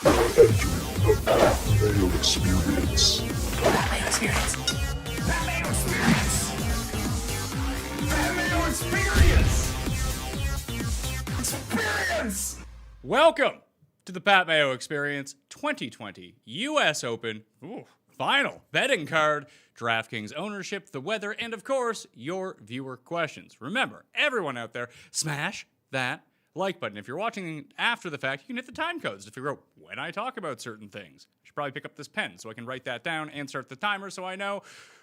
Entering the Pat Mayo Experience. Pat Mayo Experience. Pat Mayo Experience. Pat Mayo Experience. Experience. Welcome to the Pat Mayo Experience 2020 U.S. Open final betting card, DraftKings ownership, the weather, and of course, your viewer questions. Remember, everyone out there, smash that like button. If you're watching after the fact, you can hit the time codes to figure out when I talk about certain things. I should probably pick up this pen so I can write that down and start the timer so I know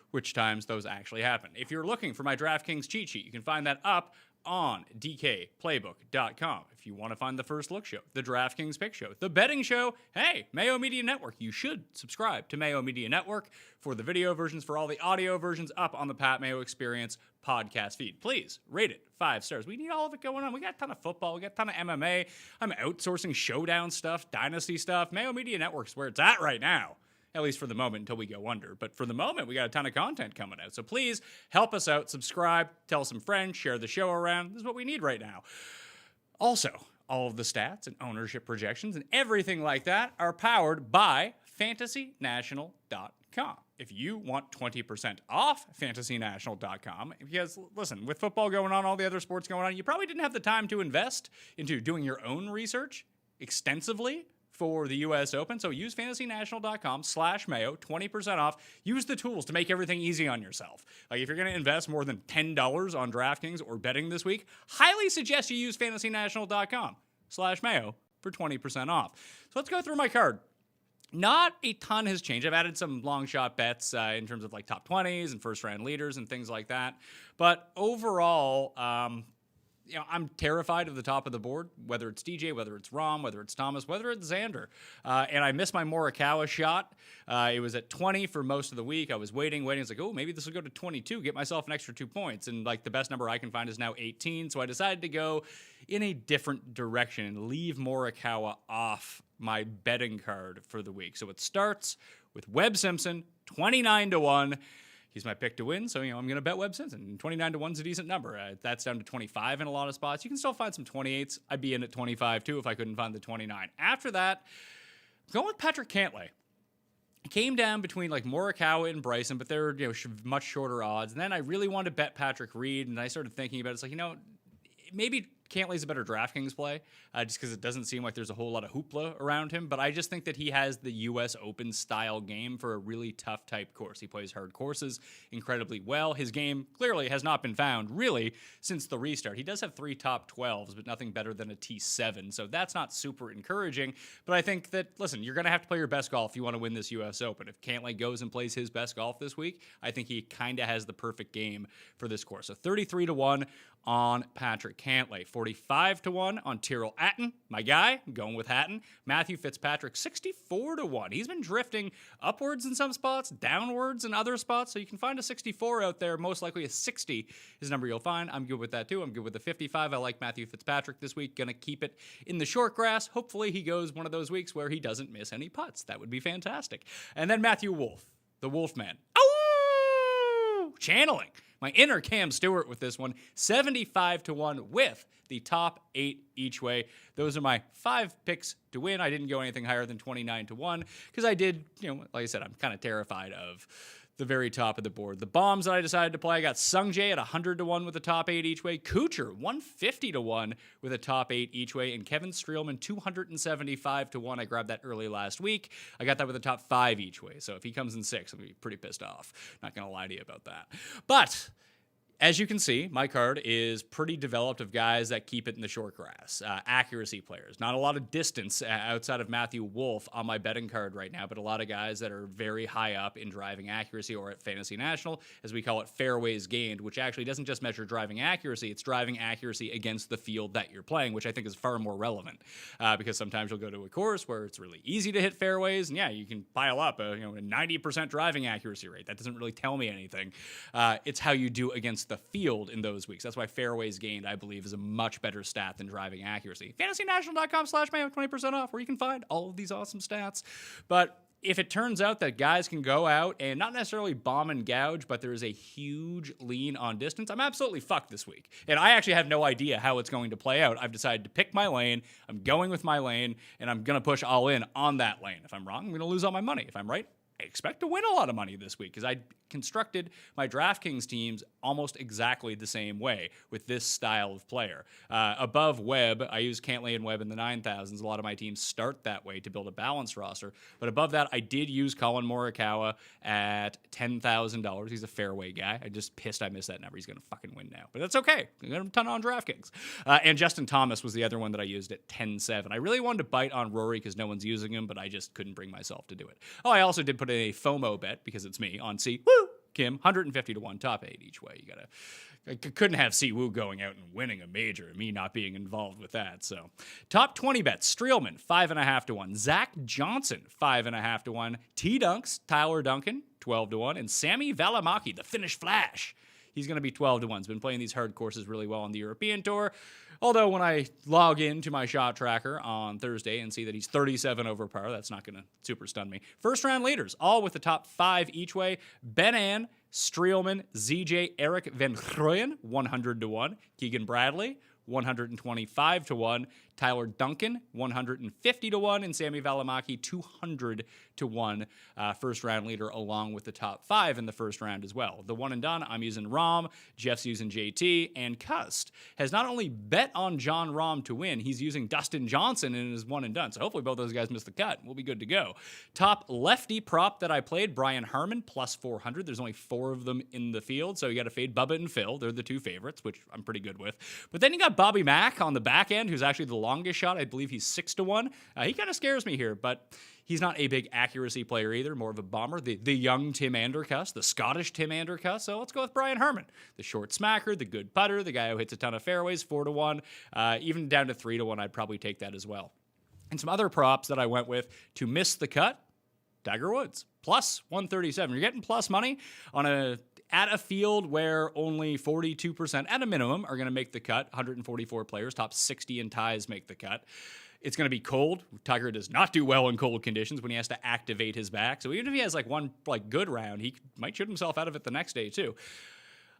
which times those actually happen. If you're looking for my DraftKings cheat sheet, you can find that up on dkplaybook.com. If you want to find the First Look Show, the DraftKings Pick Show, the Betting Show, hey, Mayo Media Network. You should subscribe to Mayo Media Network for the video versions, for all the audio versions up on the Pat Mayo Experience podcast feed. Please rate it 5 stars. We need all of it going on. We got a ton of football. We got a ton of MMA. I'm outsourcing showdown stuff, dynasty stuff. Mayo Media Network's where it's at right now. At least for the moment until we go under. But for the moment, we got a ton of content coming out. So please help us out. Subscribe, tell some friends, share the show around. This is what we need right now. Also, all of the stats and ownership projections and everything like that are powered by FantasyNational.com. If you want 20% off FantasyNational.com, because listen, with football going on, all the other sports going on, you probably didn't have the time to invest into doing your own research extensively for the U.S. Open. So use FantasyNational.com/Mayo, 20% off. Use the tools to make everything easy on yourself. Like if you're going to invest more than $10 on DraftKings or betting this week, highly suggest you use FantasyNational.com/Mayo for 20% off. So let's go through my card. Not a ton has changed. I've added some long shot bets in terms of like top 20s and first round leaders and things like that. But overall, I'm terrified of the top of the board, whether it's DJ, whether it's Rom, whether it's Thomas, whether it's Xander. And I missed my Morikawa shot. It was at 20 for most of the week. I was waiting. It's like, maybe this will go to 22, get myself an extra 2 points. And like the best number I can find is now 18. So I decided to go in a different direction and leave Morikawa off my betting card for the week. So it starts with Webb Simpson, 29-1. He's my pick to win, so I'm going to bet Webb Simpson. 29-1 is a decent number. That's down to 25 in a lot of spots. You can still find some 28s. I'd be in at 25 too if I couldn't find the 29. After that, I'm going with Patrick Cantlay. It came down between like Morikawa and Bryson, but they're much shorter odds. And then I really wanted to bet Patrick Reed, and I started thinking about it. It's like maybe Cantlay's a better DraftKings play, just because it doesn't seem like there's a whole lot of hoopla around him. But I just think that he has the U.S. Open style game for a really tough type course. He plays hard courses incredibly well. His game clearly has not been found really since the restart. He does have 3 top 12s, but nothing better than a T7. So that's not super encouraging. But I think that, listen, you're going to have to play your best golf if you want to win this U.S. Open. If Cantlay goes and plays his best golf this week, I think he kind of has the perfect game for this course. So 33-1 on Patrick Cantlay, 45-1 on Tyrrell Hatton, my guy. I'm going with Hatton. Matthew Fitzpatrick, 64-1. He's been drifting upwards in some spots, downwards in other spots, so you can find a 64 out there. Most likely a 60 is a number you'll find. I'm good with that too. I'm good with the 55. I like Matthew Fitzpatrick this week. Gonna keep it in the short grass. Hopefully he goes one of those weeks where he doesn't miss any putts. That would be fantastic. And then Matthew Wolff, the Wolfman. Oh, channeling my inner Cam Stewart with this one, 75-1 with the top 8 each way. Those are my 5 picks to win. I didn't go anything higher than 29-1 because I did, like I said, I'm kind of terrified of the very top of the board. The bombs that I decided to play, I got Sungjae at 100-1 with a top 8 each way, Kuchar 150-1 with a top 8 each way, and Kevin Streelman 275-1. I grabbed that early last week. I got that with a top 5 each way. So if he comes in 6, I'm gonna be pretty pissed off. Not gonna lie to you about that. But as you can see, my card is pretty developed of guys that keep it in the short grass. Accuracy players. Not a lot of distance outside of Matthew Wolff on my betting card right now, but a lot of guys that are very high up in driving accuracy, or at Fantasy National, as we call it, fairways gained, which actually doesn't just measure driving accuracy, it's driving accuracy against the field that you're playing, which I think is far more relevant. Because sometimes you'll go to a course where it's really easy to hit fairways, and yeah, you can pile up a 90% driving accuracy rate. That doesn't really tell me anything. It's how you do against the field in those weeks. That's why fairways gained, I believe, is a much better stat than driving accuracy. FantasyNational.com/Mayo, 20% off, where you can find all of these awesome stats. But if it turns out that guys can go out and not necessarily bomb and gouge, but there is a huge lean on distance, I'm absolutely fucked this week. And I actually have no idea how it's going to play out. I've decided to pick my lane. I'm going with my lane, and I'm going to push all in on that lane. If I'm wrong, I'm going to lose all my money. If I'm right, I expect to win a lot of money this week because I constructed my DraftKings teams almost exactly the same way with this style of player. Above Webb, I use Cantlay and Webb in the 9,000s. A lot of my teams start that way to build a balanced roster. But above that, I did use Colin Morikawa at $10,000. He's a fairway guy. I just pissed I missed that number. He's going to fucking win now. But that's okay. I got a ton on DraftKings. And Justin Thomas was the other one that I used at 10-7. I really wanted to bite on Rory because no one's using him, but I just couldn't bring myself to do it. Oh, I also did put in a FOMO bet because it's me on C. Woo! Kim, 150 to 1, top 8 each way. I couldn't have Siwoo going out and winning a major and me not being involved with that. So, top 20 bets: Streelman 5.5 to 1, Zach Johnson 5.5 to 1, T Dunks Tyler Duncan 12 to 1, and Sammy Valimaki, the Finnish Flash. He's going to be 12 to 1. He's been playing these hard courses really well on the European Tour. Although when I log into my shot tracker on Thursday and see that he's 37 over par, that's not going to super stun me. First round leaders, all with the top 5 each way: Ben Ann, Streelman, ZJ, Eric Van Grooyen, 100 to 1, Keegan Bradley, 125 to 1, Tyler Duncan, 150 to 1, and Sammy Valimaki, 200 to 1, first round leader, along with the top 5 in the first round as well. The one and done, I'm using Rahm, Jeff's using JT, and Cust has not only bet on John Rahm to win, he's using Dustin Johnson in his one and done. So hopefully both those guys miss the cut. We'll be good to go. Top lefty prop that I played, Brian Harman, plus 400. There's only 4 of them in the field, so you got to fade Bubba and Phil. They're the 2 favorites, which I'm pretty good with. But then you got Bobby Mack on the back end, who's actually the longest shot. I believe he's 6 to 1. He kind of scares me here, but he's not a big accuracy player either, more of a bomber. The young Tim Andercuss, the Scottish Tim Andercuss. So let's go with Brian Harman, the short smacker, the good putter, the guy who hits a ton of fairways, 4 to 1. Even down to 3 to 1, I'd probably take that as well. And some other props that I went with to miss the cut: Tiger Woods, plus 137. You're getting plus money at a field where only 42% at a minimum are going to make the cut. 144 players, top 60 in ties make the cut. It's going to be cold. Tiger does not do well in cold conditions when he has to activate his back. So even if he has one good round, he might shoot himself out of it the next day too.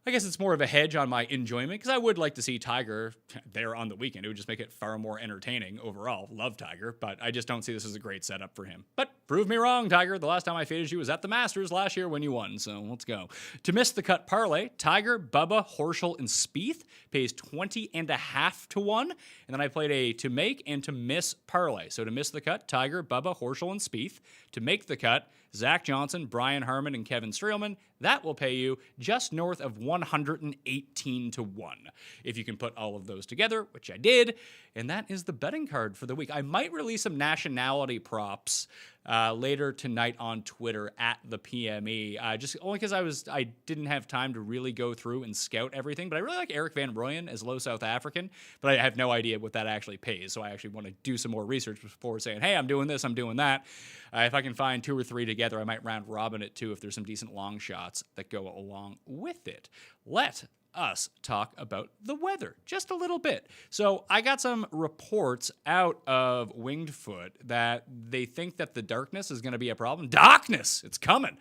I guess it's more of a hedge on my enjoyment because I would like to see Tiger there on the weekend. It would just make it far more entertaining overall. Love Tiger, but I just don't see this as a great setup for him. But prove me wrong, Tiger. The last time I faded you was at the Masters last year when you won, so let's go. To miss the cut parlay, Tiger, Bubba, Horschel, and Spieth pays 20.5 to 1. And then I played a to make and to miss parlay. So to miss the cut, Tiger, Bubba, Horschel, and Spieth. To make the cut, Zach Johnson, Brian Harman, and Kevin Streelman. That will pay you just north of 118 to 1. If you can put all of those together, which I did, and that is the betting card for the week. I might release some nationality props later tonight on Twitter at the PME. Just only because I didn't have time to really go through and scout everything. But I really like Eric Van Rooyen as low South African, but I have no idea what that actually pays. So I actually want to do some more research before saying, hey, I'm doing this, I'm doing that. If I can find 2 or 3 together, I might round robin it too if there's some decent long shots that go along with it. Let us talk about the weather just a little bit. So I got some reports out of Winged Foot that they think that the darkness is going to be a problem. Darkness! It's coming.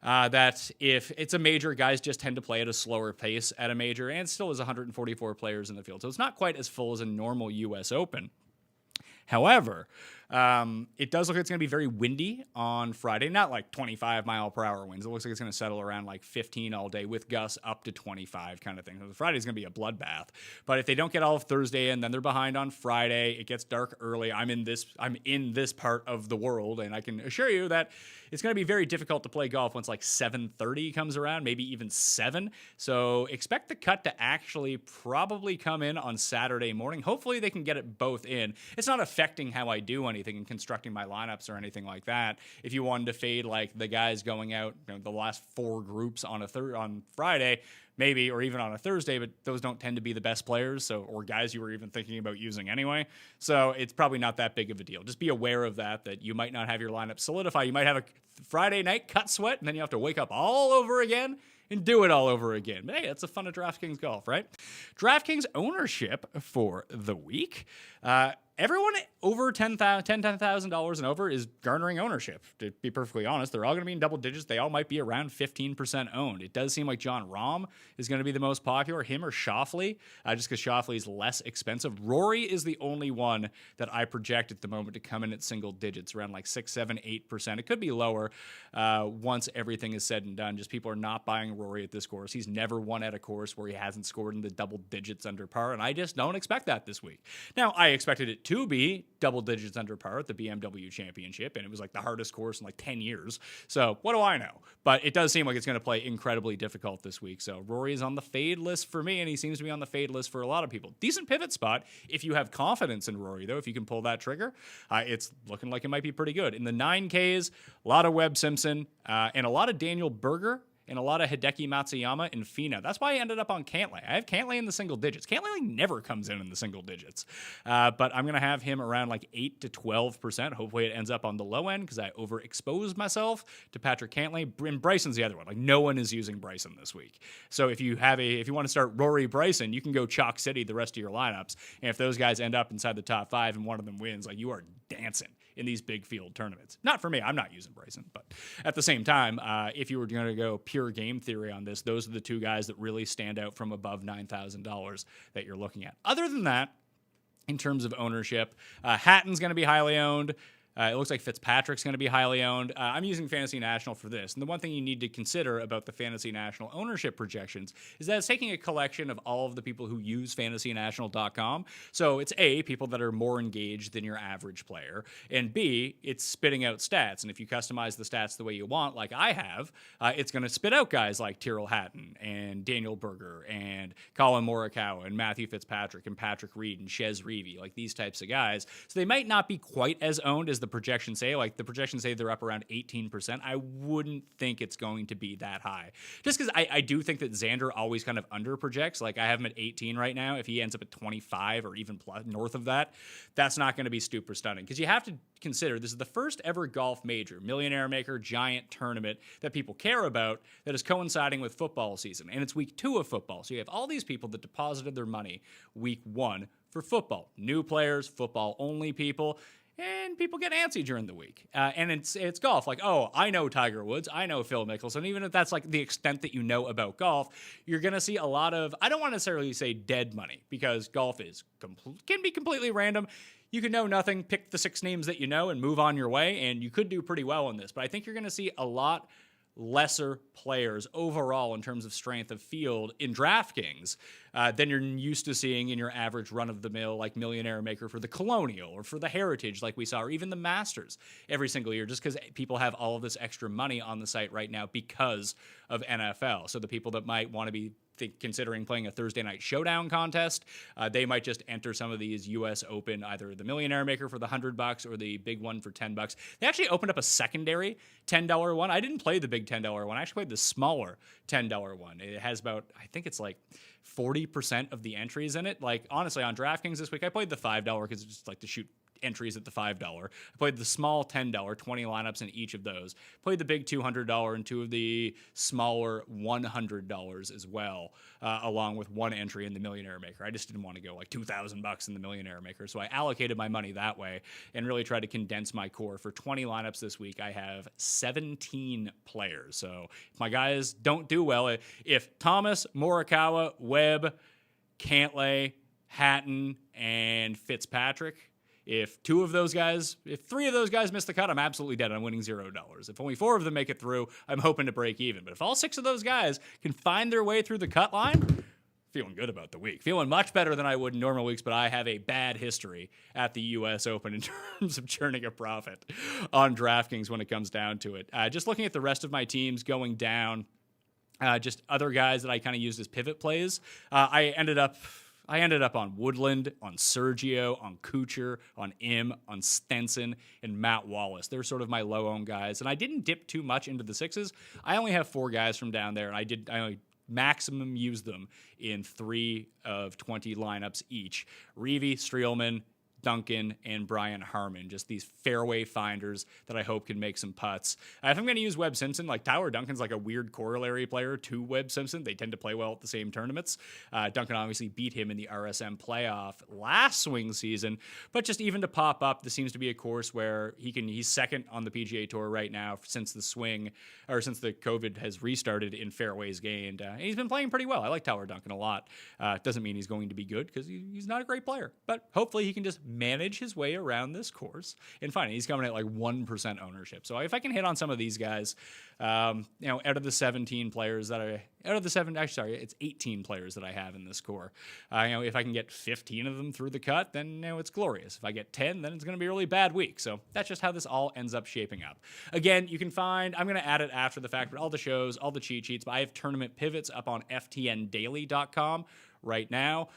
That if it's a major, guys just tend to play at a slower pace at a major, and still is 144 players in the field. So it's not quite as full as a normal U.S. Open. However, it does look like it's going to be very windy on Friday. Not 25-mile-per-hour winds. It looks like it's going to settle around 15 all day with gusts up to 25 kind of thing. So Friday's going to be a bloodbath. But if they don't get all of Thursday in, then they're behind on Friday. It gets dark early. I'm in this part of the world, and I can assure you that it's going to be very difficult to play golf once 7:30 comes around, maybe even 7. So expect the cut to actually probably come in on Saturday morning. Hopefully they can get it both in. It's not affecting how I do anything in constructing my lineups or anything like that. If you wanted to fade the guys going out, the last 4 groups on on Friday, maybe, or even on a Thursday, but those don't tend to be the best players, or guys you were even thinking about using anyway. So it's probably not that big of a deal. Just be aware of that you might not have your lineup solidified. You might have a Friday night cut sweat, and then you have to wake up all over again and do it all over again. But hey, that's the fun of DraftKings golf, right? DraftKings ownership for the week. everyone over $10,000 and over is garnering ownership. To be perfectly honest, they're all going to be in double digits. They all might be around 15% owned. It does seem like John Rahm is going to be the most popular, him or Schauffele, just because Schauffele is less expensive. Rory is the only one that I project at the moment to come in at single digits, around like 6, 7, 8%. It could be lower once everything is said and done. Just people are not buying Rory at this course. He's never won at a course where he hasn't scored in the double digits under par, and I just don't expect that this week. Now, I expected it to be double digits under par at the BMW Championship, and it was like the hardest course in like 10 years. So what do I know? But it does seem like it's going to play incredibly difficult this week. So Rory is on the fade list for me, and he seems to be on the fade list for a lot of people. Decent pivot spot if you have confidence in Rory, though. If you can pull that trigger, it's looking like it might be pretty good. In the 9Ks, a lot of Webb Simpson and a lot of Daniel Berger, and a lot of Hideki Matsuyama and Fina. That's why I ended up on Cantlay. I have Cantlay in the single digits. Cantlay like never comes in the single digits. But I'm going to have him around like 8 to 12%. Hopefully it ends up on the low end because I overexposed myself to Patrick Cantlay. And Bryson's the other one. Like no one is using Bryson this week. So if you want to start Rory Bryson, you can go Chalk City the rest of your lineups. And if those guys end up inside the top 5 and one of them wins, like you are dancing in these big field tournaments. Not for me. I'm not using Bryson. But at the same time, if you were going to go pure game theory on this, those are the two guys that really stand out from above $9,000 that you're looking at. Other than that, in terms of ownership, Hatton's going to be highly owned. It looks like Fitzpatrick's going to be highly owned. I'm using Fantasy National for this. And the one thing you need to consider about the Fantasy National ownership projections is that it's taking a collection of all of the people who use fantasynational.com. So it's A, people that are more engaged than your average player, and B, it's spitting out stats. And if you customize the stats the way you want, like I have, it's going to spit out guys like Tyrrell Hatton and Daniel Berger and Colin Morikawa and Matthew Fitzpatrick and Patrick Reed and Chez Reavie, like these types of guys. So they might not be quite as owned as the projections say. Like the projections say they're up around 18%. I wouldn't think it's going to be that high. Just because I do think that Xander always kind of under projects. Like I have him at 18 right now. If he ends up at 25 or even plus, north of that, that's not going to be super stunning. Because you have to consider this is the first ever golf major, Millionaire Maker, giant tournament that people care about that is coinciding with football season. And it's week 2 of football. So you have all these people that deposited their money week 1 for football. New players, football only people. And people get antsy during the week. And it's golf. Like, oh, I know Tiger Woods. I know Phil Mickelson. Even if that's like the extent that you know about golf, you're going to see a lot of, I don't want to necessarily say dead money because golf can be completely random. You can know nothing, pick the 6 names that you know and move on your way. And you could do pretty well in this. But I think you're going to see a lot lesser players overall in terms of strength of field in DraftKings than you're used to seeing in your average run-of-the-mill like Millionaire Maker for the Colonial or for the Heritage like we saw, or even the Masters every single year, just because people have all of this extra money on the site right now because of NFL. So the people that might want to be considering playing a Thursday night showdown contest, they might just enter some of these U.S. Open, either the Millionaire Maker for the $100 or the big one for $10. They actually opened up a secondary $10 one. I didn't play the big $10 one. I actually played the smaller $10 one. It has about, I think it's like 40% of the entries in it. Like honestly, on DraftKings this week, I played the $5 because it's just like to shoot entries at the $5. I played the small $10, 20 lineups in each of those. Played the big $200 and 2 of the smaller $100 as well, along with 1 entry in the Millionaire Maker. I just didn't want to go like $2,000 in the Millionaire Maker, so I allocated my money that way and really tried to condense my core. For 20 lineups this week, I have 17 players. So if my guys don't do well, if Thomas, Morikawa, Webb, Cantlay, Hatton, and Fitzpatrick, if 3 of those guys miss the cut, I'm absolutely dead. I'm winning $0. If only 4 of them make it through, I'm hoping to break even. But if all 6 of those guys can find their way through the cut line, feeling good about the week. Feeling much better than I would in normal weeks, but I have a bad history at the U.S. Open in terms of churning a profit on DraftKings when it comes down to it. Just looking at the rest of my teams going down, just other guys that I kind of used as pivot plays, I ended up on Woodland, on Sergio, on Kuchar, on Im, on Stenson, and Matt Wallace. They're sort of my low-owned guys. And I didn't dip too much into the 6s. I only have 4 guys from down there, and I only maximum used them in 3 of 20 lineups each. Reavie, Streelman, Duncan, and Brian Harmon, just these fairway finders that I hope can make some putts. If I'm going to use Webb Simpson, like Tyler Duncan's like a weird corollary player to Webb Simpson. They tend to play well at the same tournaments. Duncan obviously beat him in the RSM playoff last swing season, but just even to pop up, this seems to be a course where he's second on the PGA Tour right now since the COVID has restarted in fairways gained. And he's been playing pretty well. I like Tyler Duncan a lot. Doesn't mean he's going to be good because he's not a great player, but hopefully he can just manage his way around this course. And finally, he's coming at like 1% ownership. So if I can hit on some of these guys, out of the 17 players it's 18 players that I have in this core. If I can get 15 of them through the cut, then it's glorious. If I get 10, then it's going to be a really bad week. So that's just how this all ends up shaping up. Again, you can find, I'm going to add it after the fact, but all the shows, all the cheat sheets, but I have tournament pivots up on ftndaily.com right now.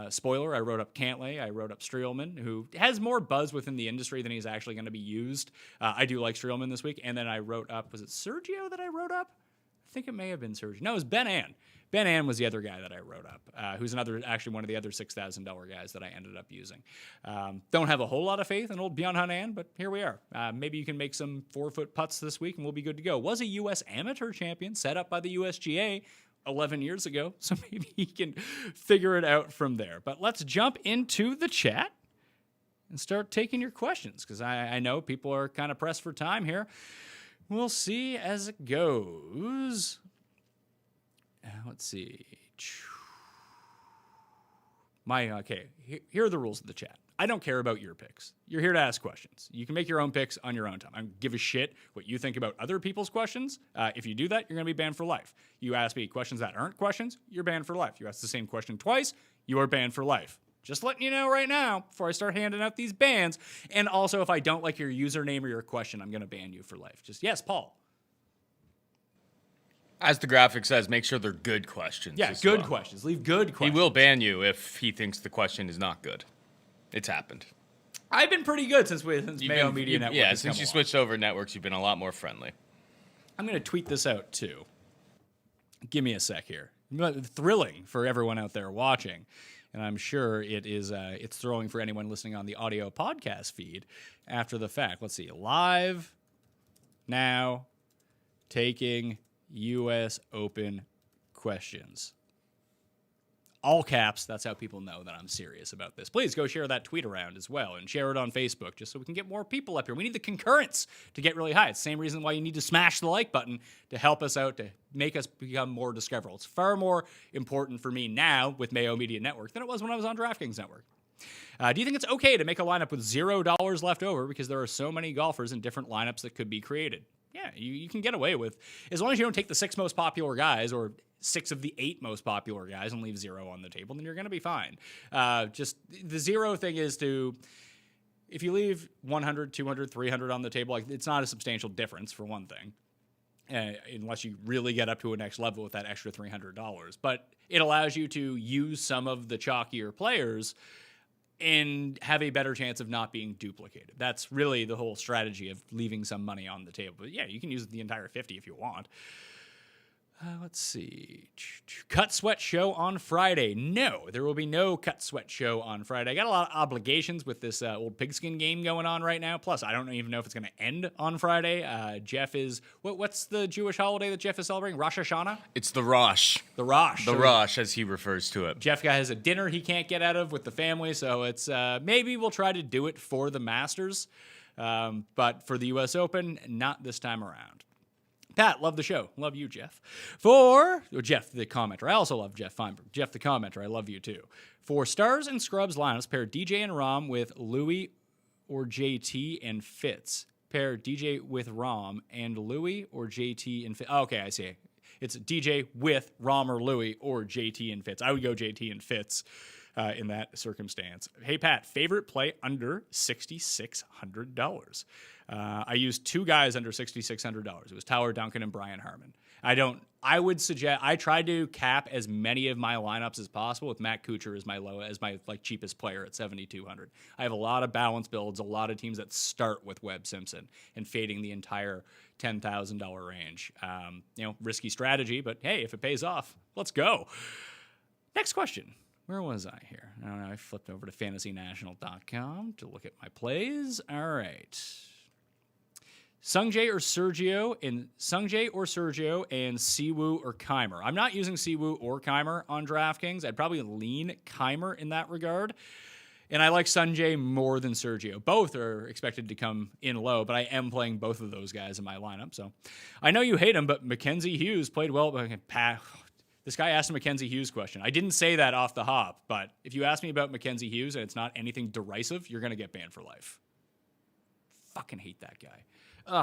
Spoiler, I wrote up Cantlay, I wrote up Streelman, who has more buzz within the industry than he's actually going to be used. I do like Streelman this week. And then I wrote up, was it Sergio that I wrote up? I think it may have been Sergio. No, it was Ben Ann. Ben Ann was the other guy that I wrote up, who's actually one of the other $6,000 guys that I ended up using. Don't have a whole lot of faith in old Bjorn Ann, but here we are. Maybe you can make some 4-foot putts this week and we'll be good to go. Was a U.S. amateur champion set up by the USGA 11 years ago, so maybe he can figure it out from there. But let's jump into the chat and start taking your questions, because I know people are kind of pressed for time here. We'll see as it goes. Let's see. Here are the rules of the chat. I don't care about your picks. You're here to ask questions. You can make your own picks on your own time. I don't give a shit what you think about other people's questions. If you do that, you're going to be banned for life. You ask me questions that aren't questions, you're banned for life. You ask the same question twice, you are banned for life. Just letting you know right now before I start handing out these bans. And also, if I don't like your username or your question, I'm going to ban you for life. Yes, Paul. As the graphic says, make sure they're good questions. Yeah, good questions. Leave good questions. He will ban you if he thinks the question is not good. It's happened. I've been pretty good since Mayo Media Network. Yeah, since you switched over networks, you've been a lot more friendly. I'm going to tweet this out too. Give me a sec here. Thrilling for everyone out there watching, and I'm sure it is. It's thrilling for anyone listening on the audio podcast feed after the fact. Let's see. Live now, taking U.S. Open questions. All caps, that's how people know that I'm serious about this. Please go share that tweet around as well and share it on Facebook just so we can get more people up here. We need the concurrence to get really high. It's the same reason why you need to smash the like button to help us out, to make us become more discoverable. It's far more important for me now with Mayo Media Network than it was when I was on DraftKings Network. Do you think it's okay to make a lineup with $0 left over because there are so many golfers in different lineups that could be created? Yeah, you can get away with, as long as you don't take the 6 most popular guys or 6 of the 8 most popular guys and leave 0 on the table, then you're going to be fine. Just the 0 thing is if you leave 100, 200, 300 on the table, like, it's not a substantial difference for one thing, unless you really get up to a next level with that extra $300. But it allows you to use some of the chalkier players and have a better chance of not being duplicated. That's really the whole strategy of leaving some money on the table. But yeah, you can use the entire 50 if you want. Let's see. Cut Sweat show on Friday. No, there will be no Cut Sweat show on Friday. I got a lot of obligations with this old pigskin game going on right now. Plus, I don't even know if it's going to end on Friday. Jeff is... What's the Jewish holiday that Jeff is celebrating? Rosh Hashanah? It's the Rosh. The Rosh. The Rosh, as he refers to it. Jeff has a dinner he can't get out of with the family, so it's maybe we'll try to do it for the Masters. But for the U.S. Open, not this time around. Pat, love the show. Love you, Jeff. Jeff, the commenter. I also love Jeff Feinberg. Jeff, the commenter. I love you, too. For Stars and Scrubs lineups, pair DJ and Rom with Louis or JT and Fitz. Pair DJ with Rom and Louis or JT and Fitz. Oh, okay, I see. It's DJ with Rom or Louis or JT and Fitz. I would go JT and Fitz in that circumstance. Hey, Pat, favorite play under $6,600. I used 2 guys under $6,600. It was Tyler Duncan and Brian Harmon. I would suggest, I tried to cap as many of my lineups as possible with Matt Kuchar as my cheapest player at $7,200. I have a lot of balance builds, a lot of teams that start with Webb Simpson and fading the entire $10,000 range. Risky strategy, but hey, if it pays off, let's go. Next question. Where was I here? I don't know. I flipped over to fantasynational.com to look at my plays. All right. Sungjae or Sergio and Siwoo or Keimer. I'm not using Siwoo or Keimer on DraftKings. I'd probably lean Keimer in that regard. And I like Sungjae more than Sergio. Both are expected to come in low, but I am playing both of those guys in my lineup. So I know you hate him, but Mackenzie Hughes played well. This guy asked a Mackenzie Hughes question. I didn't say that off the hop, but if you ask me about Mackenzie Hughes and it's not anything derisive, you're going to get banned for life. Fucking hate that guy.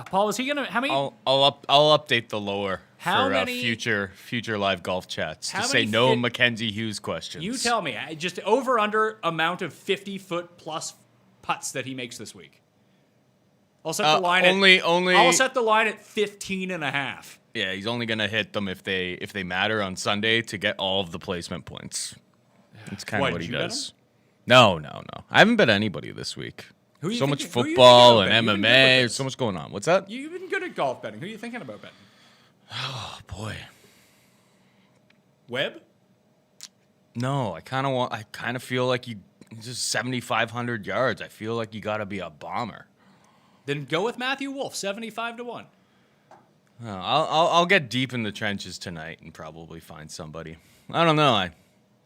Paul, is he gonna? How many? I'll update the lower How for many- future live golf chats How to say many no fit- Mackenzie Hughes questions. You tell me. Just over under amount of 50-foot plus putts that he makes this week. I'll set the line only. I'll set the line at 15.5. Yeah, he's only gonna hit them if they matter on Sunday to get all of the placement points. That's kind Why, of what did he you bet does. No. I haven't bet anybody this week. Who you So much thinking- who you football thinking and about betting? You've been good MMA. with There's this. so much going on. What's that? You've been good at golf betting. Who are you thinking about betting? Oh boy. Webb? No, I kind of feel like you just 7,500 yards. I feel like you got to be a bomber. Then go with Matthew Wolf, 75-1. Oh, I'll get deep in the trenches tonight and probably find somebody. I don't know.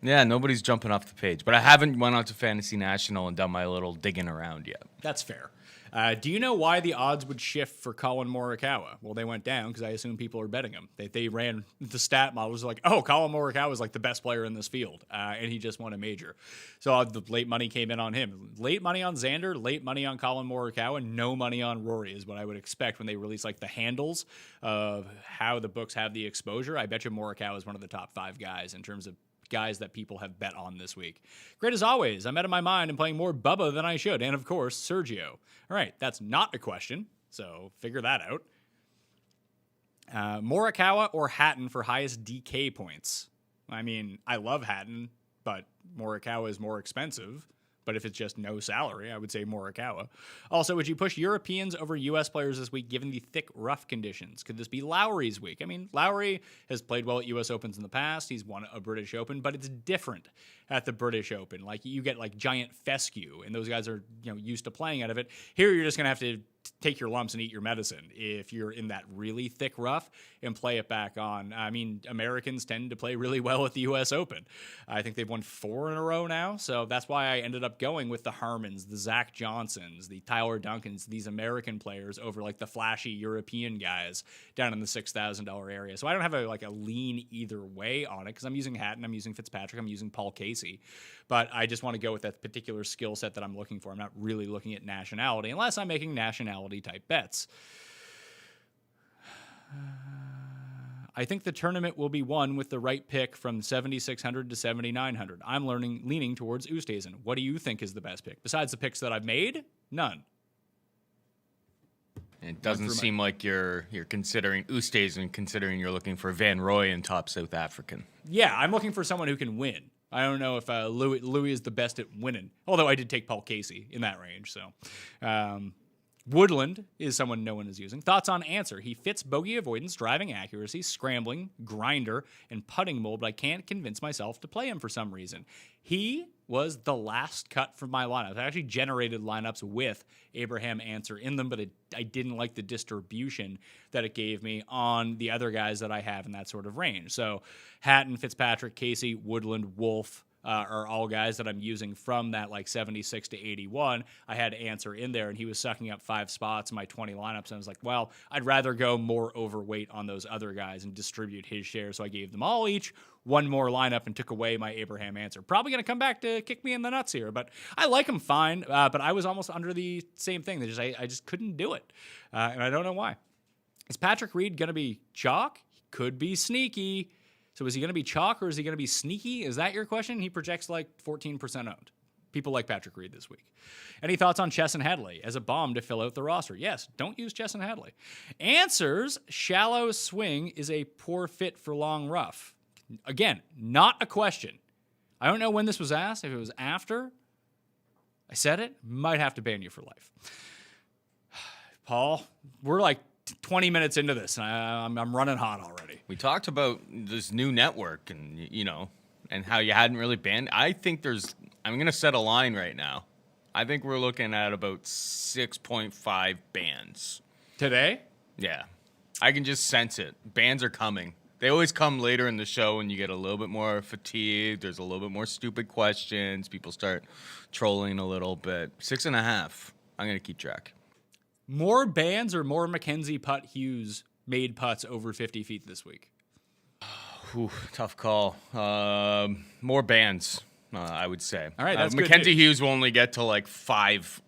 Nobody's jumping off the page, but I haven't went out to Fantasy National and done my little digging around yet. That's fair. Do you know why the odds would shift for Colin Morikawa? Well, they went down because I assume people are betting him. They ran the stat models like, oh, Colin Morikawa is like the best player in this field, and he just won a major. So the late money came in on him. Late money on Xander, late money on Colin Morikawa, no money on Rory is what I would expect when they release like the handles of how the books have the exposure. I bet you Morikawa is one of the top 5 guys in terms of guys that people have bet on this week. Great as always. I'm out of my mind and playing more Bubba than I should. And of course, Sergio. All right, that's not a question, so figure that out. Morikawa or Hatton for highest DK points? I mean, I love Hatton, but Morikawa is more expensive. But if it's just no salary, I would say Morikawa. Also, would you push Europeans over U.S. players this week given the thick, rough conditions? Could this be Lowry's week? I mean, Lowry has played well at U.S. Opens in the past. He's won a British Open, but it's different at the British Open. Like, you get, like, giant fescue, and those guys are, used to playing out of it. Here, you're just going to have to take your lumps and eat your medicine if you're in that really thick rough and play it back on. I mean, Americans tend to play really well at the U.S. Open. I think they've won 4 in a row now, so that's why I ended up going with the Harmons, the Zach Johnsons, the Tyler Duncans, these American players over like the flashy European guys down in the $6,000 area. So I don't have a lean either way on it because I'm using Hatton, I'm using Fitzpatrick, I'm using Paul Casey, but I just want to go with that particular skill set that I'm looking for. I'm not really looking at nationality unless I'm making nationality type bets. I think the tournament will be won with the right pick from 7,600 to 7,900. I'm leaning towards Oosthuizen. What do you think is the best pick? Besides the picks that I've made, none. It doesn't seem like you're considering Oosthuizen, considering you're looking for Van Rooyen top South African. Yeah, I'm looking for someone who can win. I don't know if Louis is the best at winning, although I did take Paul Casey in that range. So Woodland is someone no one is using. Thoughts on Answer? He fits bogey avoidance, driving accuracy, scrambling, grinder, and putting mold, but I can't convince myself to play him for some reason. He was the last cut from my lineups. I actually generated lineups with Abraham Answer in them, but I didn't like the distribution that it gave me on the other guys that I have in that sort of range. So Hatton, Fitzpatrick, Casey, Woodland, Wolf, are all guys that I'm using from that like 76 to 81. I had Answer in there, and he was sucking up 5 spots in my 20 lineups. And I was like, well, I'd rather go more overweight on those other guys and distribute his share. So I gave them all each one more lineup and took away my Abraham Answer. Probably going to come back to kick me in the nuts here, but I like him fine. But I was almost under the same thing. I just couldn't do it, and I don't know why. Is Patrick Reed going to be chalk? He could be sneaky. So is he going to be chalk or is he going to be sneaky? Is that your question? He projects like 14% owned. People like Patrick Reed this week. Any thoughts on Chesson Hadley as a bomb to fill out the roster? Yes, don't use Chesson Hadley. Answers, shallow swing is a poor fit for long rough. Again, not a question. I don't know when this was asked. If it was after I said it, might have to ban you for life. Paul, we're like 20 minutes into this, and I'm running hot already. We talked about this new network, and and how you hadn't really banned. I'm going to set a line right now. I think we're looking at about 6.5 bans. Today? Yeah. I can just sense it. Bans are coming. They always come later in the show when you get a little bit more fatigued. There's a little bit more stupid questions. People start trolling a little bit. 6.5. I'm going to keep track. More bans or more Mackenzie Hughes made putts over 50 feet this week? Ooh, tough call. More bans, I would say. All right, that's good Mackenzie news. Hughes will only get to like five,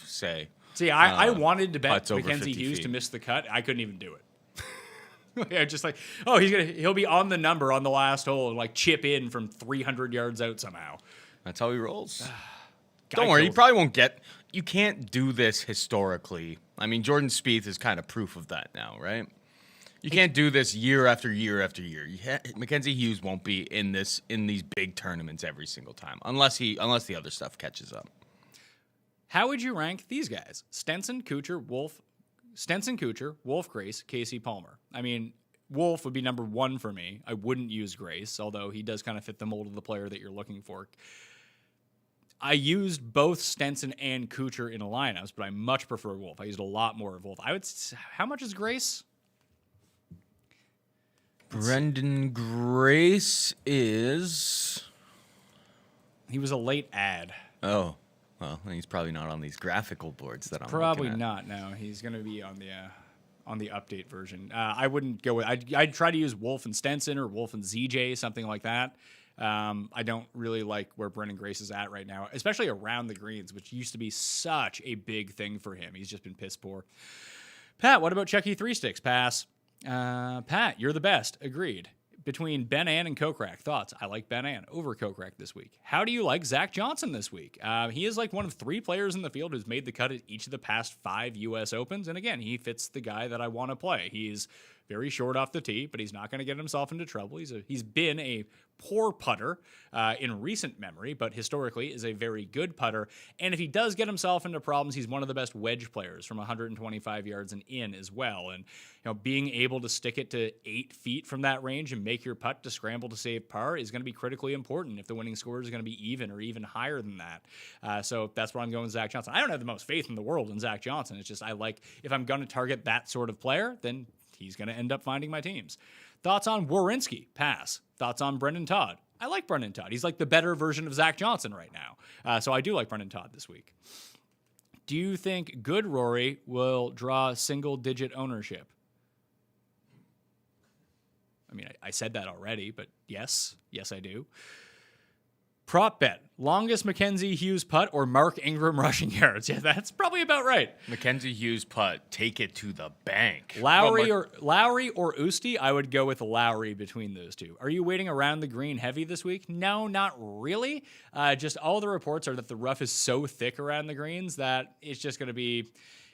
say. See, I wanted to bet putts over Mackenzie 50 Hughes feet. to miss the cut. I couldn't even do it. Yeah, just like, oh, he'll be on the number on the last hole and like chip in from 300 yards out somehow. That's how he rolls. Guy Don't worry, you kills probably won't get. You can't do this historically. I mean, Jordan Spieth is kind of proof of that now, right? You can't do this year after year after year. Mackenzie Hughes won't be in these big tournaments every single time, unless the other stuff catches up. How would you rank these guys? Stenson, Kuchar, Wolf, Grace, Casey Palmer. I mean, Wolf would be number 1 for me. I wouldn't use Grace, although he does kind of fit the mold of the player that you're looking for. I used both Stenson and Kuchar in lineups, but I much prefer Wolf. I used a lot more of Wolf. How much is Grace? Brendan Grace is. He was a late ad. Oh, well, he's probably not on these graphical boards that I'm Probably looking at. not. No, he's going to be on the update version. I wouldn't go with. I'd try to use Wolf and Stenson or Wolf and ZJ, something like that. I don't really like where Brendan Grace is at right now, especially around the greens, which used to be such a big thing for him. He's just been piss poor. Pat, what about Chucky 3 Sticks? Pass. Pat, you're the best. Agreed. Between Ben Ann and Kokrak, thoughts? I like Ben Ann over Kokrak this week. How do you like Zach Johnson this week? He is like one of 3 players in the field who's made the cut at each of the past 5 U.S. Opens. And again, he fits the guy that I want to play. He's very short off the tee, but he's not going to get himself into trouble. He's been a poor putter in recent memory, but historically is a very good putter. And if he does get himself into problems, he's one of the best wedge players from 125 yards and in as well. And being able to stick it to 8 feet from that range and make your putt to scramble to save par is going to be critically important if the winning score is going to be even or even higher than that. So that's where I'm going with Zach Johnson. I don't have the most faith in the world in Zach Johnson. It's just if I'm going to target that sort of player, then he's going to end up finding my teams. Thoughts on Werenski? Pass. Thoughts on Brendan Todd? I like Brendan Todd. He's like the better version of Zach Johnson right now. So I do like Brendan Todd this week. Do you think good Rory will draw single-digit ownership? I mean, I said that already, but yes. Yes, I do. Prop bet. Longest Mackenzie Hughes putt or Mark Ingram rushing yards? Yeah, that's probably about right. Mackenzie Hughes putt, take it to the bank. Lowry or Usti? I would go with Lowry between those two. Are you waiting around the green heavy this week? No, not really. Just all the reports are that the rough is so thick around the greens that it's just going to be...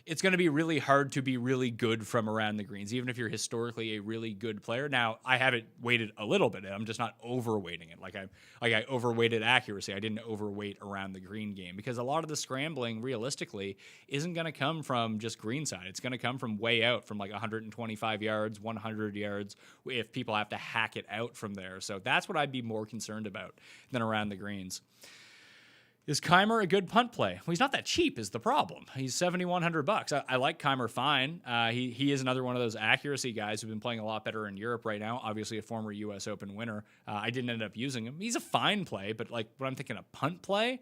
It's going to be really hard to be really good from around the greens, even if you're historically a really good player. Now, I have it weighted a little bit. I'm just not overweighting it. Like I overweighted accuracy. I didn't overweight around the green game because a lot of the scrambling, realistically, isn't going to come from just greenside. It's going to come from way out, from like 125 yards, 100 yards, if people have to hack it out from there. So that's what I'd be more concerned about than around the greens. Is Keimer a good punt play? Well, he's not that cheap is the problem. He's $7,100. I like Keimer fine. He is another one of those accuracy guys who've been playing a lot better in Europe right now. Obviously a former U.S. Open winner. I didn't end up using him. He's a fine play, but like when I'm thinking a punt play, I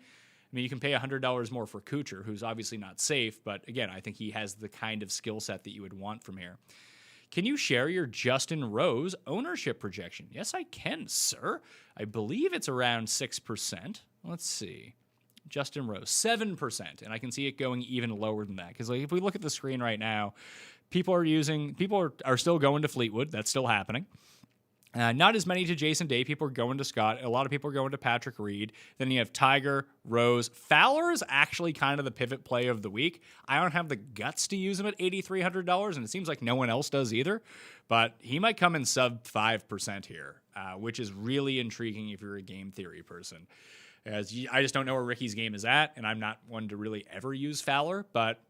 mean, you can pay $100 more for Kuchar, who's obviously not safe, but again, I think he has the kind of skill set that you would want from here. Can you share your Justin Rose ownership projection? Yes, I can, sir. I believe it's around 6%. Let's see. Justin Rose, 7%, and I can see it going even lower than that. Because like if we look at the screen right now, people are still going to Fleetwood. That's still happening. Not as many to Jason Day. People are going to Scott. A lot of people are going to Patrick Reed. Then you have Tiger, Rose. Fowler is actually kind of the pivot play of the week. I don't have the guts to use him at $8,300, and it seems like no one else does either. But he might come in sub 5% here, which is really intriguing if you're a game theory person. I just don't know where Ricky's game is at, and I'm not one to really ever use Fowler, but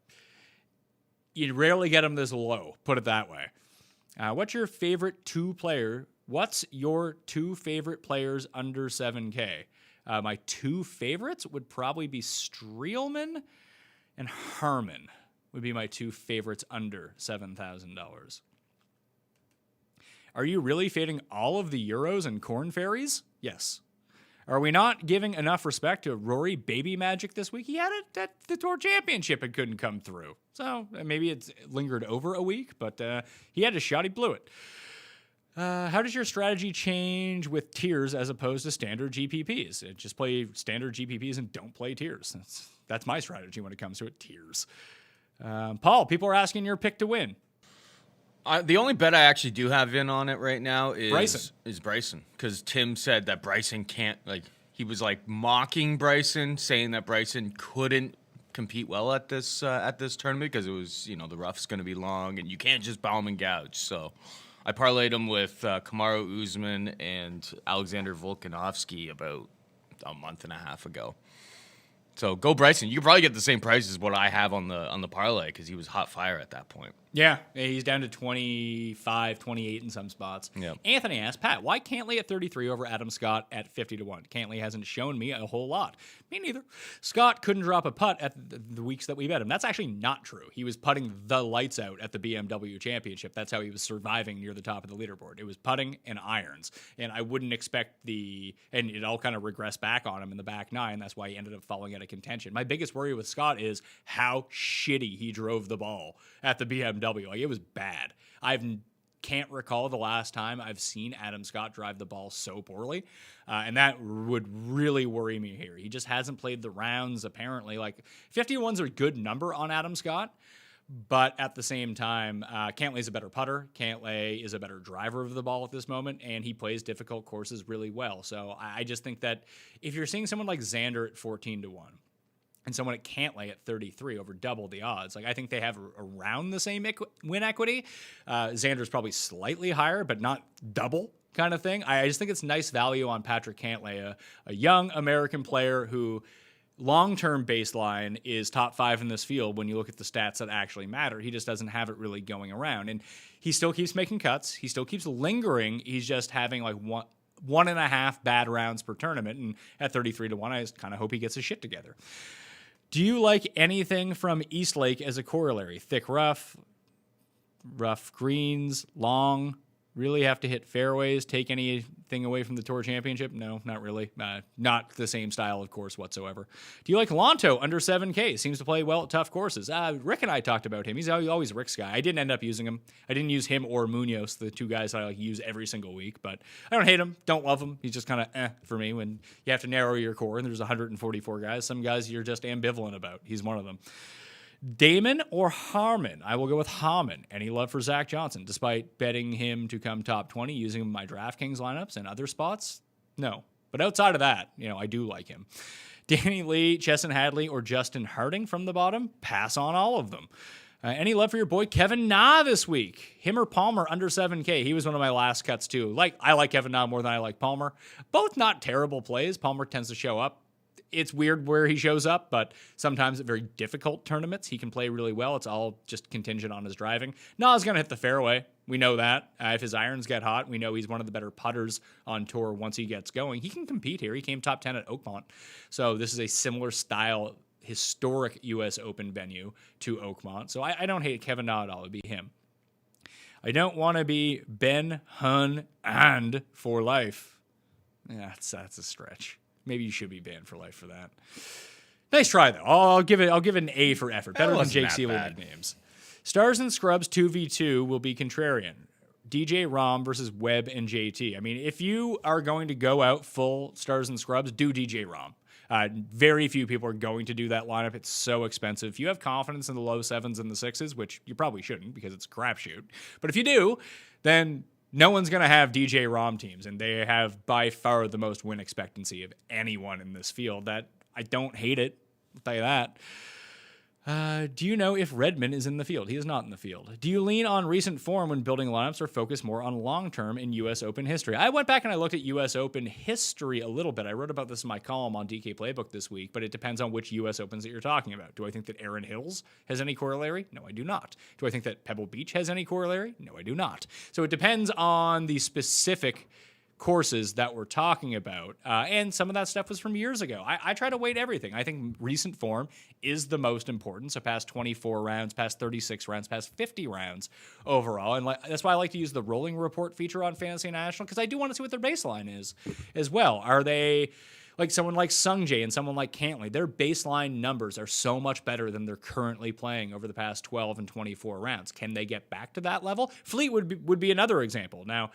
you rarely get him this low, put it that way. What's your favorite two-player What's your two favorite players under 7K? My two favorites would probably be Streelman and Harmon would be my two favorites under $7,000. Are you really fading all of the Euros and Corn Fairies? Yes. Are we not giving enough respect to Rory Baby Magic this week? He had it at the Tour Championship and couldn't come through. So maybe it's lingered over a week, but he had a shot. He blew it. How does your strategy change with tiers as opposed to standard GPPs? Just play standard GPPs and don't play tiers. That's my strategy when it comes to it, tiers. Paul, people are asking your pick to win. The only bet I actually do have in on it right now is Bryson. Because Tim said that Bryson can't, he was mocking Bryson, saying that Bryson couldn't compete well at this tournament because it was, the rough's going to be long and you can't just bomb and gouge. So I parlayed him with Kamaru Usman and Alexander Volkanovski about a month and a half ago. So go Bryson. You could probably get the same price as what I have on the parlay because he was hot fire at that point. Yeah, he's down to 25, 28 in some spots. Yep. Anthony asked, Pat, why Cantlay at 33 over Adam Scott at 50 to 1? Cantlay hasn't shown me a whole lot. Me neither. Scott couldn't drop a putt at the weeks that we bet him. That's actually not true. He was putting the lights out at the BMW Championship. That's how he was surviving near the top of the leaderboard. It was putting and irons. And I wouldn't expect and it all kind of regressed back on him in the back nine. That's why he ended up falling out of contention. My biggest worry with Scott is how shitty he drove the ball at the BMW. It was bad. Can't recall the last time I've seen Adam Scott drive the ball so poorly, and that would really worry me here. He just hasn't played the rounds, apparently. 51's a good number on Adam Scott, but at the same time, Cantlay's a better putter. Cantlay is a better driver of the ball at this moment, and he plays difficult courses really well. So I just think that if you're seeing someone like Xander at 14 to 1, and someone at Cantlay at 33 over double the odds. I think they have around the same win equity. Xander's probably slightly higher, but not double kind of thing. I just think it's nice value on Patrick Cantlay, a young American player who long-term baseline is top 5 in this field when you look at the stats that actually matter. He just doesn't have it really going around. And he still keeps making cuts. He still keeps lingering. He's just having one and a half bad rounds per tournament. And at 33 to 1, I just kind of hope he gets his shit together. Do you like anything from Eastlake as a corollary? Thick rough greens, long, really have to hit fairways, take anything away from the Tour Championship? No, not really. Not the same style of course whatsoever. Do you like Lonto under 7K? Seems to play well at tough courses. Rick and I talked about him. He's always Rick's guy. I didn't end up using him. I didn't use him or Munoz, the two guys that I use every single week, but I don't hate him, don't love him. He's just kind of for me when you have to narrow your core and there's 144 guys. Some guys you're just ambivalent about. He's one of them. Damon or Harmon? I will go with Harmon. Any love for Zach Johnson? Despite betting him to come top 20 using him in my DraftKings lineups and other spots? No. But outside of that, I do like him. Danny Lee, Chesson Hadley, or Justin Harding from the bottom? Pass on all of them. Any love for your boy Kevin Na this week? Him or Palmer under 7K? He was one of my last cuts too. I like Kevin Na more than I like Palmer. Both not terrible plays. Palmer tends to show up. It's weird where he shows up, but sometimes at very difficult tournaments, he can play really well. It's all just contingent on his driving. Na's going to hit the fairway. We know that. If his irons get hot, we know he's one of the better putters on tour once he gets going. He can compete here. He came top 10 at Oakmont. So this is a similar style, historic U.S. Open venue to Oakmont. So I don't hate Kevin Na at all. It'd be him. I don't want to be Ben Hun and for life. Yeah, that's a stretch. Maybe you should be banned for life for that. Nice try, though. I'll give it an A for effort. Better than Jake Seeley nicknames. Stars and Scrubs 2v2 will be contrarian. DJ Rom versus Webb and JT. I mean, if you are going to go out full Stars and Scrubs, do DJ Rom. Very few people are going to do that lineup. It's so expensive. If you have confidence in the low 7s and the 6s, which you probably shouldn't because it's a crapshoot, but if you do, then no one's going to have DJ Rom teams, and they have by far the most win expectancy of anyone in this field. That I don't hate it. I'll tell you that. Do you know if Redmond is in the field? He is not in the field. Do you lean on recent form when building lineups or focus more on long-term in U.S. Open history? I went back and I looked at U.S. Open history a little bit. I wrote about this in my column on DK Playbook this week, but it depends on which U.S. Opens that you're talking about. Do I think that Erin Hills has any corollary? No, I do not. Do I think that Pebble Beach has any corollary? No, I do not. So it depends on the specific courses that we're talking about. And some of that stuff was from years ago. I try to weight everything. I think recent form is the most important. So past 24 rounds, past 36 rounds, past 50 rounds overall. And that's why I like to use the rolling report feature on Fantasy National, because I do want to see what their baseline is as well. Are they like someone like Sungjae and someone like Cantley? Their baseline numbers are so much better than they're currently playing over the past 12 and 24 rounds. Can they get back to that level? Fleetwood would be another example. Now,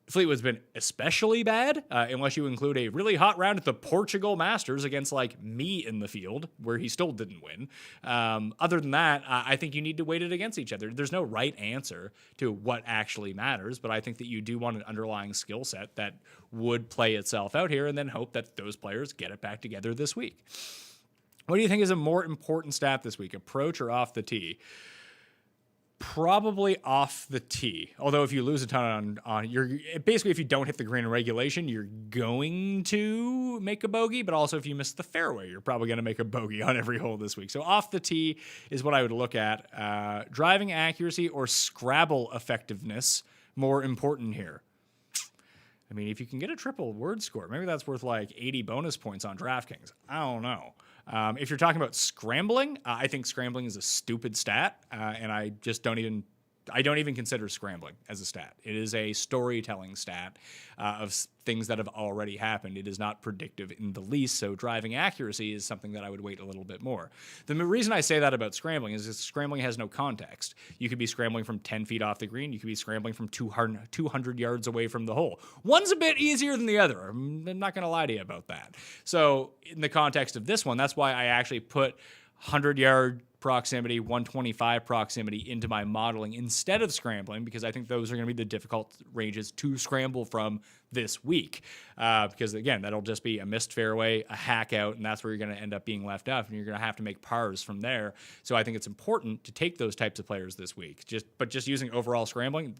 Fleetwood's been especially bad, unless you include a really hot round at the Portugal Masters against like me in the field, where he still didn't win. Other than that, I think you need to weight it against each other. There's no right answer to what actually matters, but I think that you do want an underlying skill set that would play itself out here, and then hope that those players get it back together this week. What do you think is a more important stat this week, approach or off the tee? Probably off the tee. Although if you lose a ton on you're basically, if you don't hit the green in regulation, you're going to make a bogey. But also if you miss the fairway, you're probably going to make a bogey on every hole this week. So off the tee is what I would look at. Driving accuracy or Scrabble effectiveness more important here. I mean, if you can get a triple word score, maybe that's worth like 80 bonus points on DraftKings. I don't know. If you're talking about scrambling, I think scrambling is a stupid stat, and I don't even consider scrambling as a stat. It is a storytelling stat of things that have already happened. It is not predictive in the least, so driving accuracy is something that I would weight a little bit more. The reason I say that about scrambling is that scrambling has no context. You could be scrambling from 10 feet off the green. You could be scrambling from 200 yards away from the hole. One's a bit easier than the other. I'm not going to lie to you about that. So in the context of this one, that's why I actually put 100-yard proximity, 125 proximity into my modeling instead of scrambling, because I think those are going to be the difficult ranges to scramble from this week. Because again, that'll just be a missed fairway, a hack out, and that's where you're going to end up being left off, and you're going to have to make pars from there. So I think it's important to take those types of players this week. But just using overall scrambling,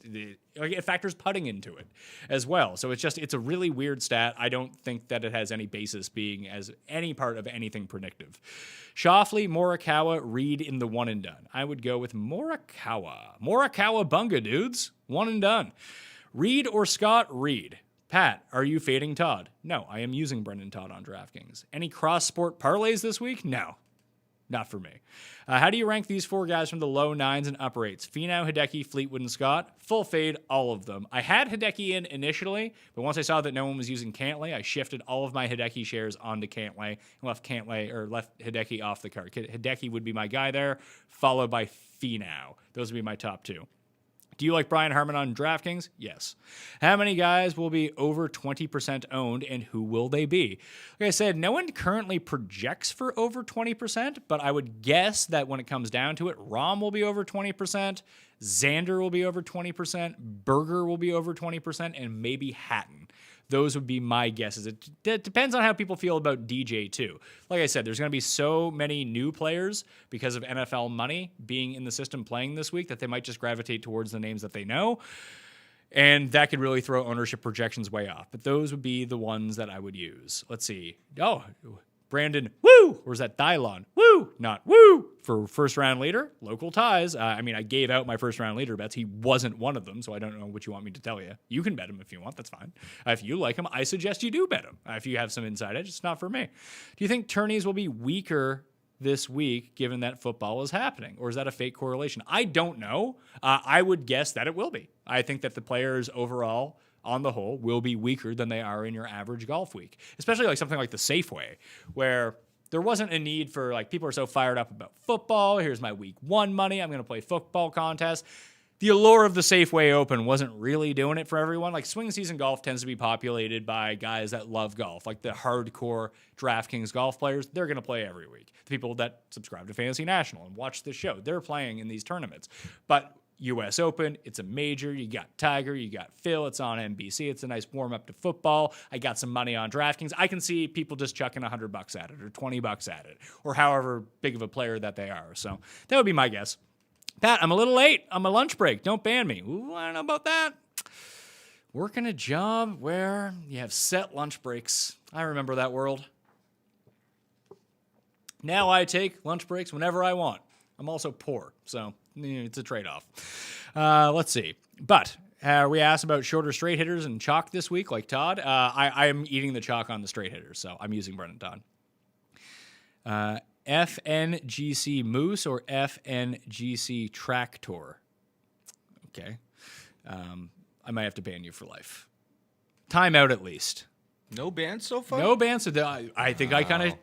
it factors putting into it as well. So it's a really weird stat. I don't think that it has any basis being as any part of anything predictive. Shoffley, Morikawa, Reed in the one and done. I would go with Morikawa. Morikawa bunga, dudes. One and done. Reed or Scott? Reed. Pat, are you fading Todd? No, I am using Brendan Todd on DraftKings. Any cross-sport parlays this week? No. Not for me. How do you rank these four guys from the low nines and upper eights? Finau, Hideki, Fleetwood, and Scott. Full fade, all of them. I had Hideki in initially, but once I saw that no one was using Cantlay, I shifted all of my Hideki shares onto Cantlay and left Hideki off the card. Hideki would be my guy there, followed by Finau. Those would be my top two. Do you like Brian Harman on DraftKings? Yes. How many guys will be over 20% owned, and who will they be? Like I said, no one currently projects for over 20%, but I would guess that when it comes down to it, Rahm will be over 20%, Xander will be over 20%, Berger will be over 20%, and maybe Hatton. Those would be my guesses. It depends on how people feel about DJ too. Like I said, there's going to be so many new players because of NFL money being in the system playing this week that they might just gravitate towards the names that they know. And that could really throw ownership projections way off. But those would be the ones that I would use. Let's see. Oh, Brandon, woo! Or is that Dylon? Woo! Not woo! For first round leader, local ties. I gave out my first round leader bets. He wasn't one of them, so I don't know what you want me to tell you. You can bet him if you want. That's fine. If you like him, I suggest you do bet him. If you have some inside edge, it's not for me. Do you think tourneys will be weaker this week, given that football is happening? Or is that a fake correlation? I don't know. I would guess that it will be. I think that the players overall, on the whole, will be weaker than they are in your average golf week, especially like something like the Safeway, where there wasn't a need for, like, people are so fired up about football. Here's my week one money. I'm going to play football contest. The allure of the Safeway Open wasn't really doing it for everyone. Like, swing season golf tends to be populated by guys that love golf, like the hardcore DraftKings golf players. They're going to play every week. The people that subscribe to Fantasy National and watch the show, they're playing in these tournaments. But U.S. Open. It's a major. You got Tiger. You got Phil. It's on NBC. It's a nice warm-up to football. I got some money on DraftKings. I can see people just chucking $100 at it or $20 at it or however big of a player that they are. So that would be my guess. Pat, I'm a little late on my lunch break. Don't ban me. Ooh, I don't know about that. Working a job where you have set lunch breaks. I remember that world. Now I take lunch breaks whenever I want. I'm also poor, so it's a trade-off. Let's see. But we asked about shorter straight hitters and chalk this week, like Todd. I am eating the chalk on the straight hitters, so I'm using Brendan Todd. FNGC Moose or FNGC Tractor? Okay. I might have to ban you for life. Time out at least. No bans so far? No bans. So I think I kind of...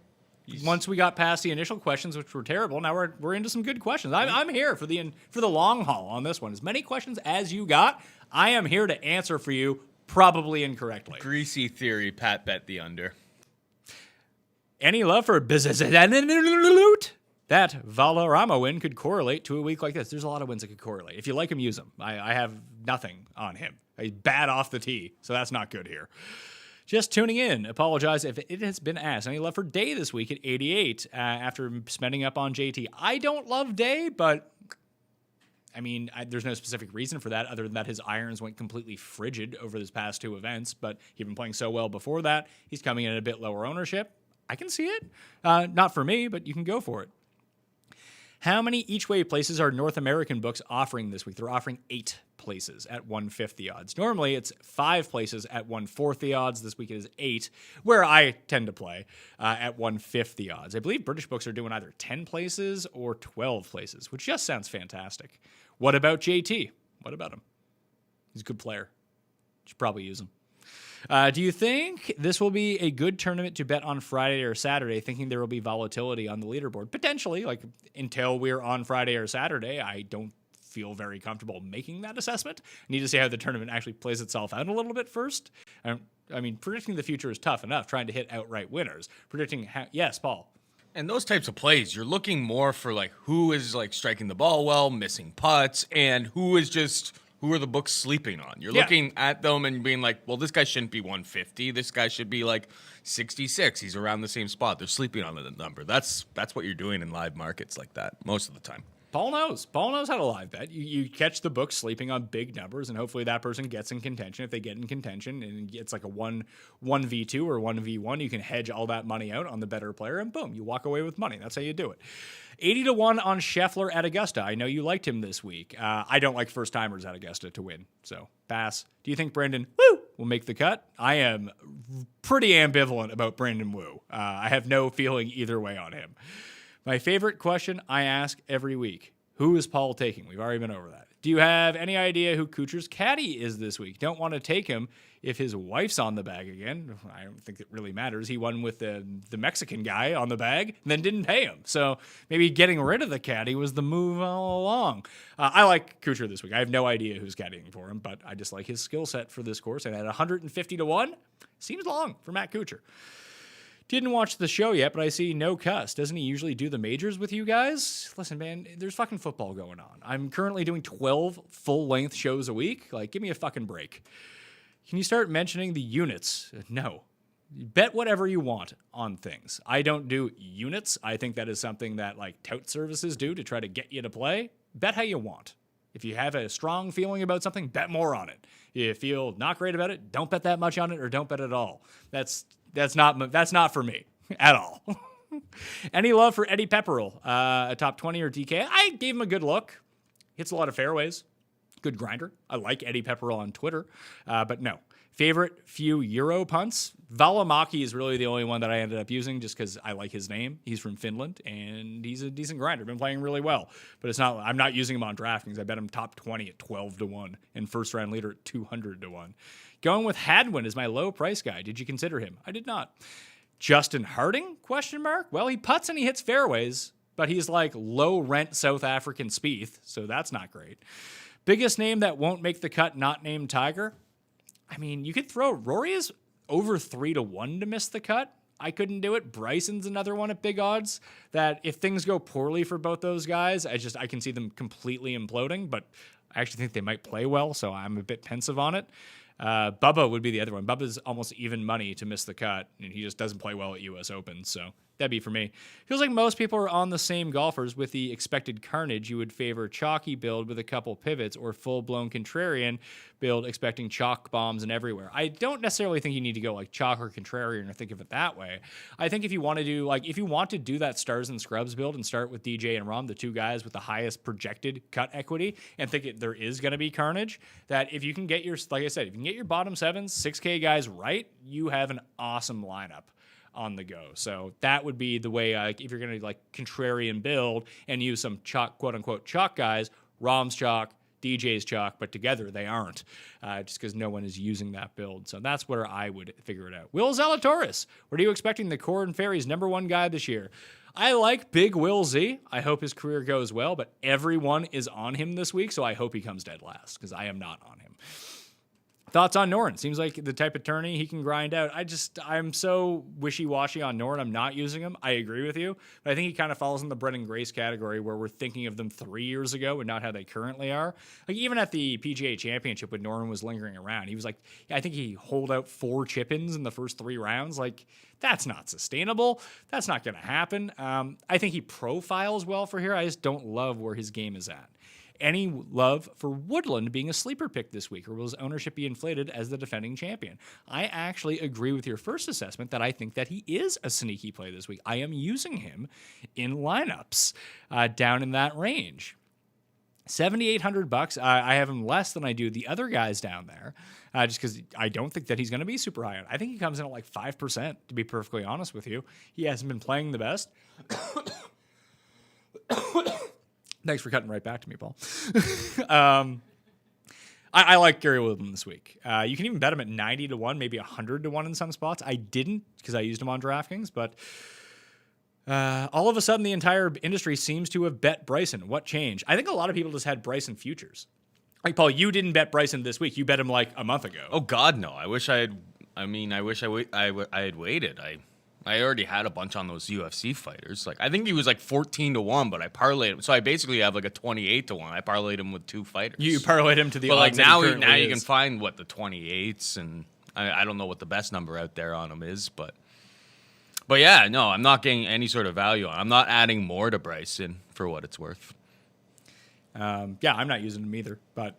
Once we got past the initial questions, which were terrible, now we're into some good questions. I'm here for the long haul on this one. As many questions as you got, I am here to answer for you, probably incorrectly. Greasy theory, Pat bet the under. Any love for business? That Valderrama win could correlate to a week like this. There's a lot of wins that could correlate. If you like him, use him. I have nothing on him. He's bad off the tee, so that's not good here. Just tuning in. Apologize if it has been asked. Any love for Day this week at 88 after spending up on JT. I don't love Day, but I mean, there's no specific reason for that other than that his irons went completely frigid over his past two events, but he'd been playing so well before that. He's coming in at a bit lower ownership. I can see it. Not for me, but you can go for it. How many each-way places are North American books offering this week? They're offering 8 places at 1/5 the odds. Normally, it's 5 places at 1/4 the odds. This week it is 8, where I tend to play at 1/5 the odds. I believe British books are doing either 10 places or 12 places, which just sounds fantastic. What about JT? What about him? He's a good player. Should probably use him. Do you think this will be a good tournament to bet on Friday or Saturday, thinking there will be volatility on the leaderboard? Potentially, like until we're on Friday or Saturday, I don't feel very comfortable making that assessment. I need to see how the tournament actually plays itself out a little bit first. I mean, predicting the future is tough enough, trying to hit outright winners. Predicting how, yes, Paul. And those types of plays, you're looking more for like who is like striking the ball well, missing putts, and who are the books sleeping on? You're looking at them and being like, well, this guy shouldn't be 150. This guy should be like 66. He's around the same spot. They're sleeping on the number. That's what you're doing in live markets like that most of the time. Paul knows. Paul knows how to live bet. You catch the books sleeping on big numbers, and hopefully that person gets in contention. If they get in contention and it's like a 1v2 or 1v1, you can hedge all that money out on the better player, and boom, you walk away with money. That's how you do it. 80-1 on Scheffler at Augusta. I know you liked him this week. I don't like first-timers at Augusta to win, so pass. Do you think Brandon Wu will make the cut? I am pretty ambivalent about Brandon Wu. I have no feeling either way on him. My favorite question I ask every week, who is Paul taking? We've already been over that. Do you have any idea who Kuchar's caddy is this week? Don't want to take him if his wife's on the bag again. I don't think it really matters. He won with the Mexican guy on the bag and then didn't pay him. So maybe getting rid of the caddy was the move all along. I like Kuchar this week. I have no idea who's caddying for him, but I just like his skill set for this course. And at 150-1, seems long for Matt Kuchar. Didn't watch the show yet, but I see no cuss. Doesn't he usually do the majors with you guys? Listen, man, there's fucking football going on. I'm currently doing 12 full-length shows a week. Like, give me a fucking break. Can you start mentioning the units? No. Bet whatever you want on things. I don't do units. I think that is something that, like, tout services do to try to get you to play. Bet how you want. If you have a strong feeling about something, bet more on it. If you feel not great about it, don't bet that much on it or don't bet at all. That's not for me at all. Any love for Eddie Pepperell, a top 20 or DK? I gave him a good look. Hits a lot of fairways. Good grinder. I like Eddie Pepperell on Twitter, but no. Favorite few Euro punts? Valimaki is really the only one that I ended up using just because I like his name. He's from Finland, and he's a decent grinder. Been playing really well. But I'm not using him on DraftKings. I bet him top 20 at 12-1 and first-round leader at 200-1. Going with Hadwin is my low price guy. Did you consider him? I did not. Justin Harding? ? Well, he putts and he hits fairways, but he's like low-rent South African Spieth, so that's not great. Biggest name that won't make the cut not named Tiger? I mean, you could throw Rory is over 3-1 to miss the cut. I couldn't do it. Bryson's another one at big odds that if things go poorly for both those guys, I can see them completely imploding, but I actually think they might play well, so I'm a bit pensive on it. Bubba would be the other one. Bubba's almost even money to miss the cut, and he just doesn't play well at U.S. Open, so that'd be for me. Feels like most people are on the same golfers. With the expected carnage, you would favor chalky build with a couple pivots or full-blown contrarian build expecting chalk bombs and everywhere. I don't necessarily think you need to go like chalk or contrarian or think of it that way. I think if you want to do that stars and scrubs build and start with DJ and Rom, the two guys with the highest projected cut equity, and think there is going to be carnage, that if you can get like I said, if you can get your bottom sevens, 6K guys right, you have an awesome lineup on the go. So that would be the way, if you're going to like contrarian build and use some chalk, quote unquote chalk guys, Rom's chalk, DJ's chalk, but together they aren't, just because no one is using that build. So that's where I would figure it out. Will Zalatoris, what are you expecting the Corn Ferry's #1 guy this year? I like Big Will Z. I hope his career goes well, but everyone is on him this week, so I hope he comes dead last, because I am not on him. Thoughts on Noren? Seems like the type of tourney he can grind out. I'm so wishy-washy on Noren. I'm not using him. I agree with you. But I think he kind of falls in the Brendan Grace category where we're thinking of them 3 years ago and not how they currently are. Like even at the PGA Championship when Noren was lingering around, he was like, I think he holed out 4 chip-ins in the first 3 rounds. Like, that's not sustainable. That's not going to happen. I think he profiles well for here. I just don't love where his game is at. Any love for Woodland being a sleeper pick this week, or will his ownership be inflated as the defending champion? I actually agree with your first assessment that I think that he is a sneaky play this week. I am using him in lineups down in that range. $7,800. I have him less than I do the other guys down there, just because I don't think that he's going to be super high on. I think he comes in at like 5%, to be perfectly honest with you. He hasn't been playing the best. Thanks for cutting right back to me, Paul. I like Gary Woodland this week. You can even bet him at 90-1, maybe 100-1 in some spots. I didn't because I used him on DraftKings, but all of a sudden the entire industry seems to have bet Bryson. What changed? I think a lot of people just had Bryson futures. Like, Paul, you didn't bet Bryson this week. You bet him like a month ago. Oh, God, no. I wish I had waited. I already had a bunch on those UFC fighters. Like, I think he was like 14-1, but I parlayed him. So I basically have like a 28-1. I parlayed him with 2 fighters. You parlayed him to the odds. But like now you can find what the 28s, and I don't know what the best number out there on him is, but yeah, no, I'm not getting any sort of value on. I'm not adding more to Bryson for what it's worth. Yeah, I'm not using him either, but.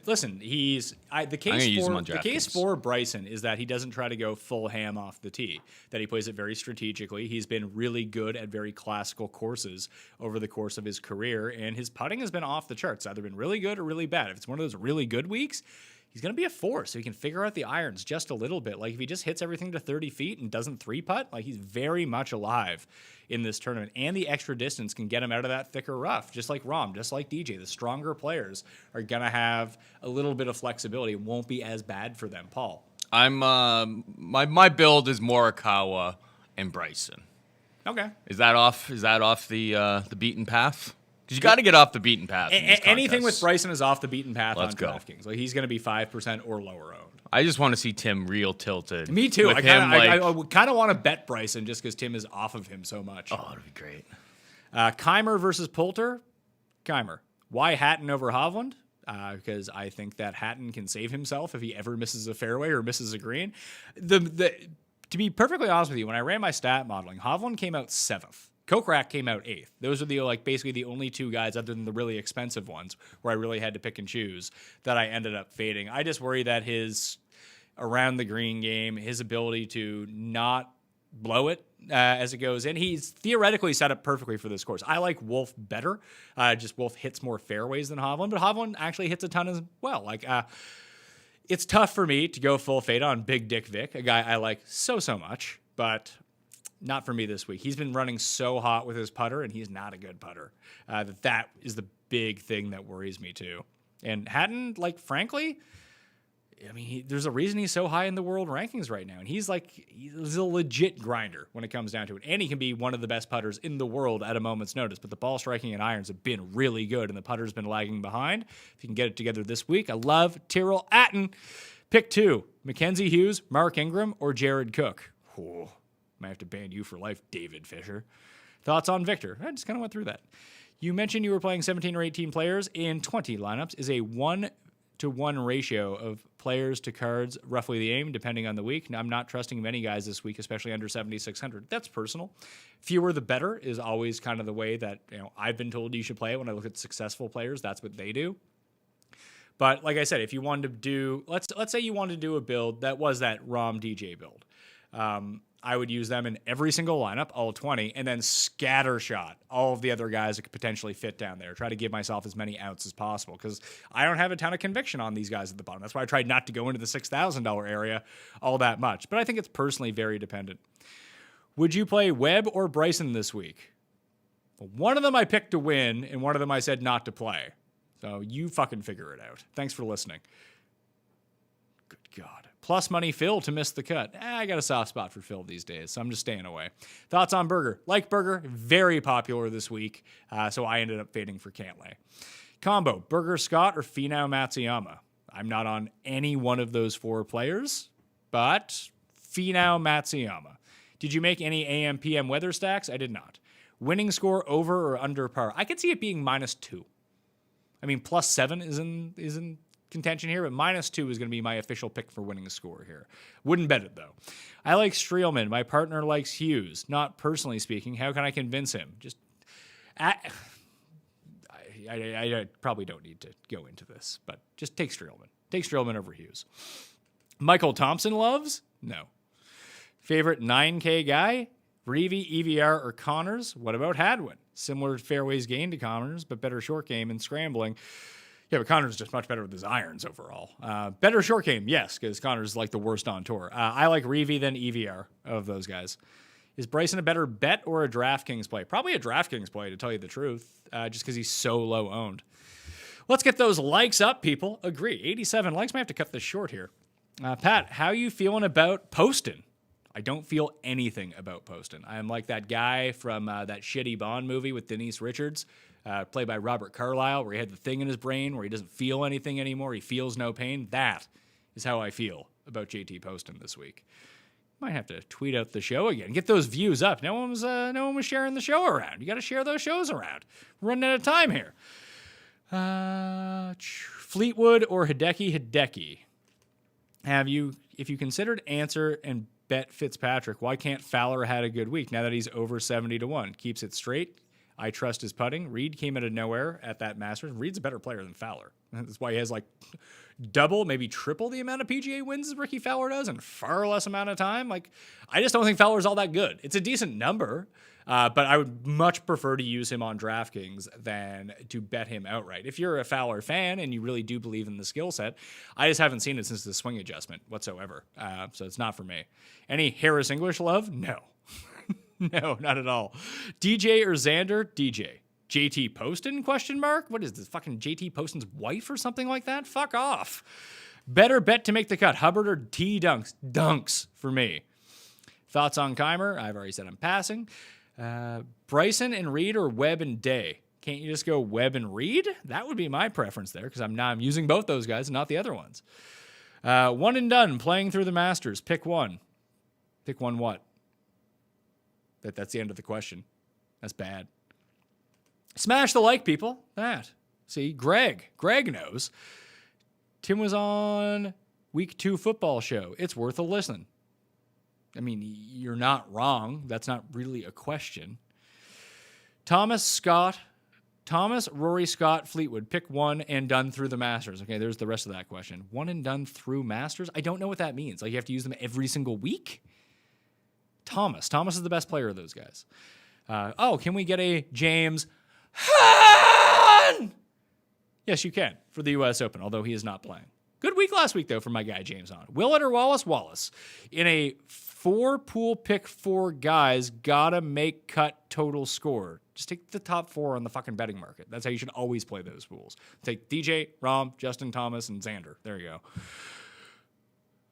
Listen, the case for Bryson is that he doesn't try to go full ham off the tee, that he plays it very strategically. He's been really good at very classical courses over the course of his career, and his putting has been off the charts. It's either been really good or really bad. If it's one of those really good weeks, he's going to be a force, so he can figure out the irons just a little bit. Like, if he just hits everything to 30 feet and doesn't 3-putt, like, he's very much alive in this tournament. And the extra distance can get him out of that thicker rough, just like Rom, just like DJ. The stronger players are going to have a little bit of flexibility. It won't be as bad for them. Paul? I'm my build is Morikawa and Bryson. Okay. Is that off the beaten path? Because you got to get off the beaten path. Anything with Bryson is off the beaten path. Let's on go. DraftKings. Like, he's going to be 5% or lower owned. I just want to see Tim real tilted. Me too. With I kind of want to bet Bryson just because Tim is off of him so much. Oh, that'd be great. Keimer versus Poulter. Keimer. Why Hatton over Hovland? Because I think that Hatton can save himself if he ever misses a fairway or misses a green. To be perfectly honest with you, when I ran my stat modeling, Hovland came out 7th. Kokrak came out 8th. Those are basically the only 2 guys other than the really expensive ones where I really had to pick and choose that I ended up fading. I just worry that his around the green game, his ability to not blow it as it goes in, he's theoretically set up perfectly for this course. I like Wolf better. Just Wolf hits more fairways than Hovland, but Hovland actually hits a ton as well. It's tough for me to go full fade on Big Dick Vic, a guy I like so much, but not for me this week. He's been running so hot with his putter, and he's not a good putter. That is the big thing that worries me too. And Hatton, frankly, I mean, there's a reason he's so high in the world rankings right now, and he's a legit grinder when it comes down to it. And he can be one of the best putters in the world at a moment's notice. But the ball striking and irons have been really good, and the putter's been lagging behind. If you can get it together this week, I love Tyrrell Hatton. Pick 2: Mackenzie Hughes, Mark Ingram, or Jared Cook. Might have to ban you for life, David Fisher. Thoughts on Victor? I just kind of went through that. You mentioned you were playing 17 or 18 players in 20 lineups. Is a 1-to-1 ratio of players to cards roughly the aim, depending on the week? Now, I'm not trusting many guys this week, especially under 7,600. That's personal. Fewer the better is always kind of the way that I've been told you should play it. When I look at successful players, that's what they do. But like I said, if you wanted to do, let's say you wanted to do a build that was that ROM DJ build, I would use them in every single lineup, all 20, and then scattershot all of the other guys that could potentially fit down there. Try to give myself as many outs as possible because I don't have a ton of conviction on these guys at the bottom. That's why I tried not to go into the $6,000 area all that much. But I think it's personally very dependent. Would you play Webb or Bryson this week? Well, one of them I picked to win, and one of them I said not to play. So you fucking figure it out. Thanks for listening. Good God. Plus money Phil to miss the cut. I got a soft spot for Phil these days, so I'm just staying away. Thoughts on Burger? Like Burger, very popular this week, so I ended up fading for Cantlay. Combo, Burger Scott or Finau Matsuyama? I'm not on any one of those four players, but Finau Matsuyama. Did you make any AM PM weather stacks? I did not. Winning score over or under par? I could see it being -2. I mean, +7 is in contention here, but -2 is going to be my official pick for winning a score here. Wouldn't bet it, though. I like Streelman. My partner likes Hughes. Not personally speaking. How can I convince him? I probably don't need to go into this, but just take Streelman. Take Streelman over Hughes. Michael Thompson loves? No. Favorite 9K guy? Reeve, EVR, or Connors? What about Hadwin? Similar fairways gained to Connors, but better short game and scrambling. Yeah, but Connors is just much better with his irons overall. Better short game, yes, because Connors is like the worst on tour. I like Reeve than EVR of those guys. Is Bryson a better bet or a DraftKings play? Probably a DraftKings play, to tell you the truth, just because he's so low owned. Let's get those likes up, people. Agree. 87 likes. Might have to cut this short here. Pat, how you feeling about Poston? I don't feel anything about Poston. I am like that guy from that shitty Bond movie with Denise Richards, played by Robert Carlyle, where he had the thing in his brain where he doesn't feel anything anymore. He feels no pain. That is how I feel about JT Poston this week. Might have to tweet out the show again. Get those views up. No one was sharing the show around. You got to share those shows around. We're running out of time here. Fleetwood or Hideki? If you considered answer and bet Fitzpatrick, why can't Fowler had a good week now that he's over 70-1? Keeps it straight. I trust his putting. Reed came out of nowhere at that Masters. Reed's a better player than Fowler. That's why he has like double, maybe triple the amount of PGA wins as Ricky Fowler does in far less amount of time. Like, I just don't think Fowler's all that good. It's a decent number, but I would much prefer to use him on DraftKings than to bet him outright. If you're a Fowler fan and you really do believe in the skill set, I just haven't seen it since the swing adjustment whatsoever. So it's not for me. Any Harris English love? No. No, not at all. DJ or Xander? DJ. JT Poston? ? What is this, fucking JT Poston's wife or something like that? Fuck off. Better bet to make the cut, Hubbard or T Dunks? Dunks for me. Thoughts on Keimer? I've already said I'm passing. Bryson and Reed or Webb and Day? Can't you just go Webb and Reed? That would be my preference there because I'm using both those guys and not the other ones. One and done, playing through the Masters. Pick one. Pick one what? That's the end of the question. That's bad. Smash the like, people. That. See, Greg knows. Tim was on week 2 football show. It's worth a listen. I mean, you're not wrong. That's not really a question. Thomas, Rory, Scott, Fleetwood. Pick one and done through the Masters. Okay, there's the rest of that question. One and done through Masters? I don't know what that means. Like, you have to use them every single week? Thomas is the best player of those guys. Can we get a James Hahn? Yes, you can for the U.S. Open, although he is not playing. Good week last week, though, for my guy James Hahn. Willett or Wallace? Wallace. In a 4-pool pick 4 guys, gotta make cut total score. Just take the top 4 on the fucking betting market. That's how you should always play those pools. Take DJ, Rahm, Justin Thomas, and Xander. There you go.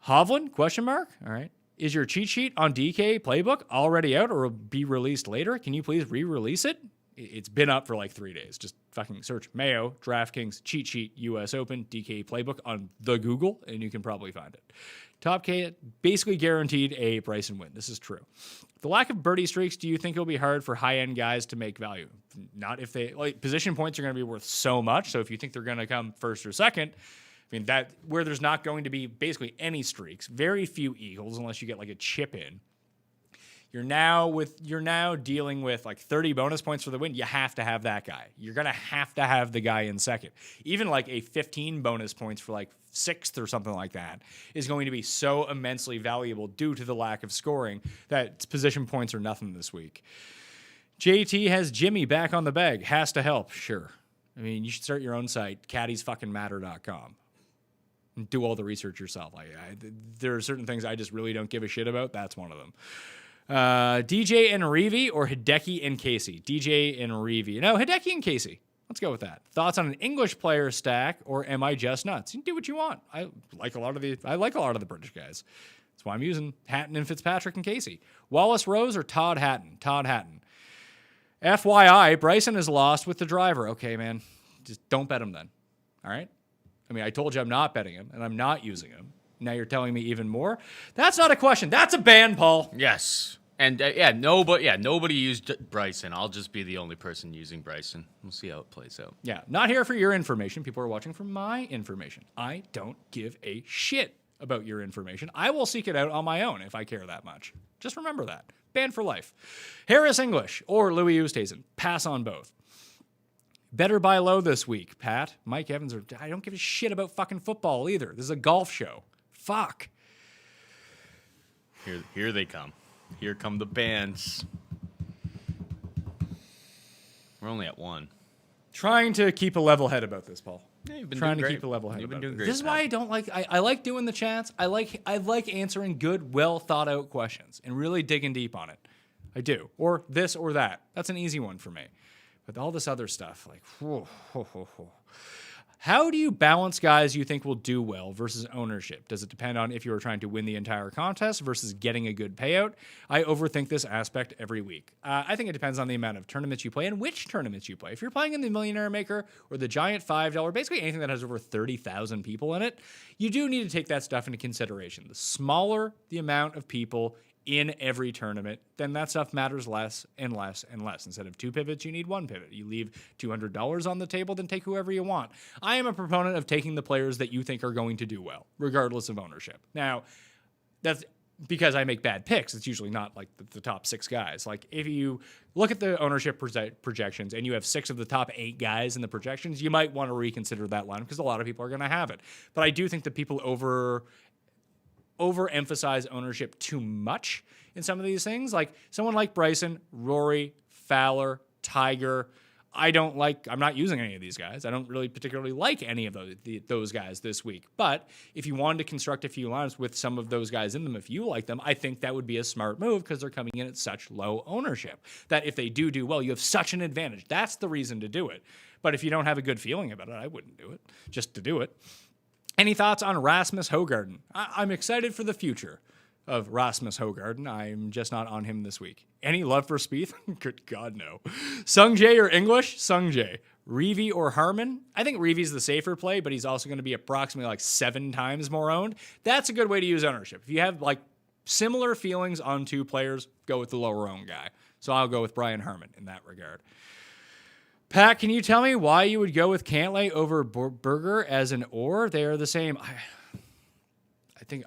Hovland? ? All right. Is your cheat sheet on DK playbook already out or will be released later? Can you please re-release it? It's been up for like 3 days. Just fucking search Mayo, DraftKings, cheat sheet, US Open, DK playbook on the Google, and you can probably find it. Top K basically guaranteed a Bryson win. This is true. The lack of birdie streaks, do you think it'll be hard for high-end guys to make value? Not if they, like, position points are going to be worth so much. So if you think they're going to come first or second, I mean, that where there's not going to be basically any streaks, very few eagles unless you get like a chip in. You're now dealing with like 30 bonus points for the win. You have to have that guy. You're going to have the guy in second. Even like a 15 bonus points for like sixth or something like that is going to be so immensely valuable due to the lack of scoring that position points are nothing this week. JT has Jimmy back on the bag. Has to help. Sure. I mean, you should start your own site, caddiesfuckingmatter.com. And do all the research yourself. There are certain things I just really don't give a shit about. That's one of them. DJ and Reevy or Hideki and Casey? DJ and Reevy. No, Hideki and Casey. Let's go with that. Thoughts on an English player stack, or am I just nuts? You can do what you want. I like a lot of the British guys. That's why I'm using Hatton and Fitzpatrick and Casey. Wallace Rose or Todd Hatton? Todd Hatton. FYI, Bryson is lost with the driver. Okay, man. Just don't bet him then. All right? I mean, I told you I'm not betting him, and I'm not using him. Now you're telling me even more? That's not a question. That's a ban, Paul. Yes. And nobody used Bryson. I'll just be the only person using Bryson. We'll see how it plays out. Yeah, not here for your information. People are watching for my information. I don't give a shit about your information. I will seek it out on my own if I care that much. Just remember that. Banned for life. Harris English or Louis Oosthuizen. Pass on both. Better buy low this week, Pat. Mike Evans. I don't give a shit about fucking football either. This is a golf show. Fuck. Here they come. Here come the bands. We're only at 1. Trying to keep a level head about this, Paul. Yeah, you've been Trying doing to great. keep a level head. You've been about doing this. great. This is why I don't like. I like doing the chats. I like answering good, well thought out questions and really digging deep on it. I do. Or this or that. That's an easy one for me. But all this other stuff, like, how do you balance guys you think will do well versus ownership? Does it depend on if you are trying to win the entire contest versus getting a good payout? I overthink this aspect every week. I think it depends on the amount of tournaments you play and which tournaments you play. If you're playing in the Millionaire Maker or the Giant $5, basically anything that has over 30,000 people in it, you do need to take that stuff into consideration. The smaller the amount of people in every tournament, then that stuff matters less and less and less. Instead of 2 pivots, you need 1 pivot. You leave $200 on the table, then take whoever you want. I am a proponent of taking the players that you think are going to do well, regardless of ownership. Now, that's because I make bad picks. It's usually not like the top 6 guys. Like if you look at the ownership projections and you have 6 of the top 8 guys in the projections, you might want to reconsider that line because a lot of people are going to have it. But I do think that people overemphasize ownership too much in some of these things. Like someone like Bryson, Rory, Fowler, Tiger. I'm not using any of these guys. I don't really particularly like any of those guys this week. But if you wanted to construct a few lines with some of those guys in them, if you like them, I think that would be a smart move because they're coming in at such low ownership that if they do well, you have such an advantage. That's the reason to do it. But if you don't have a good feeling about it, I wouldn't do it just to do it. Any thoughts on Rasmus Højgaard? I'm excited for the future of Rasmus Højgaard. I'm just not on him this week. Any love for Spieth? Good God, no. Sung Jae or English? Sung Jae. Reevy or Harmon? I think Reevy's the safer play, but he's also going to be approximately like 7 times more owned. That's a good way to use ownership. If you have like similar feelings on 2 players, go with the lower owned guy. So I'll go with Brian Harmon in that regard. Pat, can you tell me why you would go with Cantlay over Berger as an or? They are the same.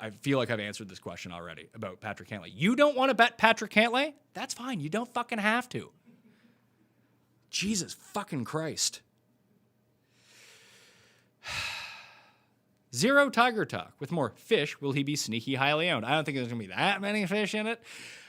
I feel like I've answered this question already about Patrick Cantlay. You don't want to bet Patrick Cantlay? That's fine. You don't fucking have to. Jesus fucking Christ. Zero Tiger Talk. With more fish, will he be sneaky highly owned? I don't think there's going to be that many fish in it.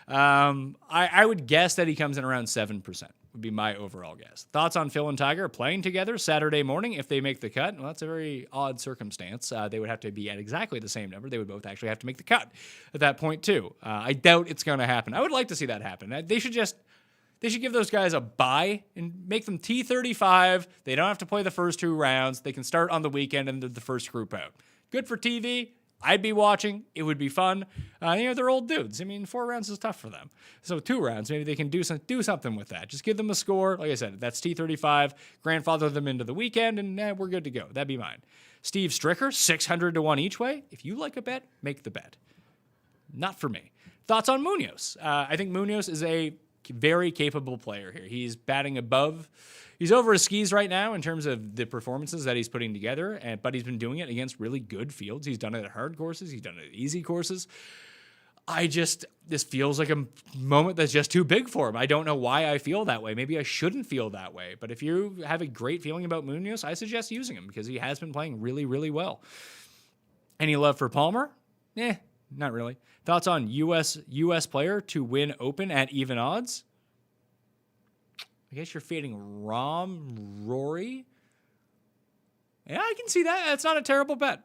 I would guess that he comes in around 7%. Would be my overall guess. Thoughts on Phil and Tiger playing together Saturday morning if they make the cut? Well, that's a very odd circumstance. They would have to be at exactly the same number. They would both actually have to make the cut at that point too. I doubt it's going to happen. I would like to see that happen. They should give those guys a bye and make them T35. They don't have to play the first 2 rounds. They can start on the weekend and the first group out. Good for TV. I'd be watching. It would be fun. They're old dudes. I mean, 4 rounds is tough for them. So 2 rounds, maybe they can do something with that. Just give them a score. Like I said, that's T35. Grandfather them into the weekend, and we're good to go. That'd be mine. Steve Stricker, 600 to 1 each way. If you like a bet, make the bet. Not for me. Thoughts on Munoz? I think Munoz is a very capable player here. He's batting above. He's over his skis right now in terms of the performances that he's putting together, but he's been doing it against really good fields. He's done it at hard courses. He's done it at easy courses. This feels like a moment that's just too big for him. I don't know why I feel that way. Maybe I shouldn't feel that way. But if you have a great feeling about Munoz, I suggest using him because he has been playing really, really well. Any love for Palmer? Not really. Thoughts on U.S. player to win Open at even odds? I guess you're fading Rory. Yeah, I can see that. That's not a terrible bet.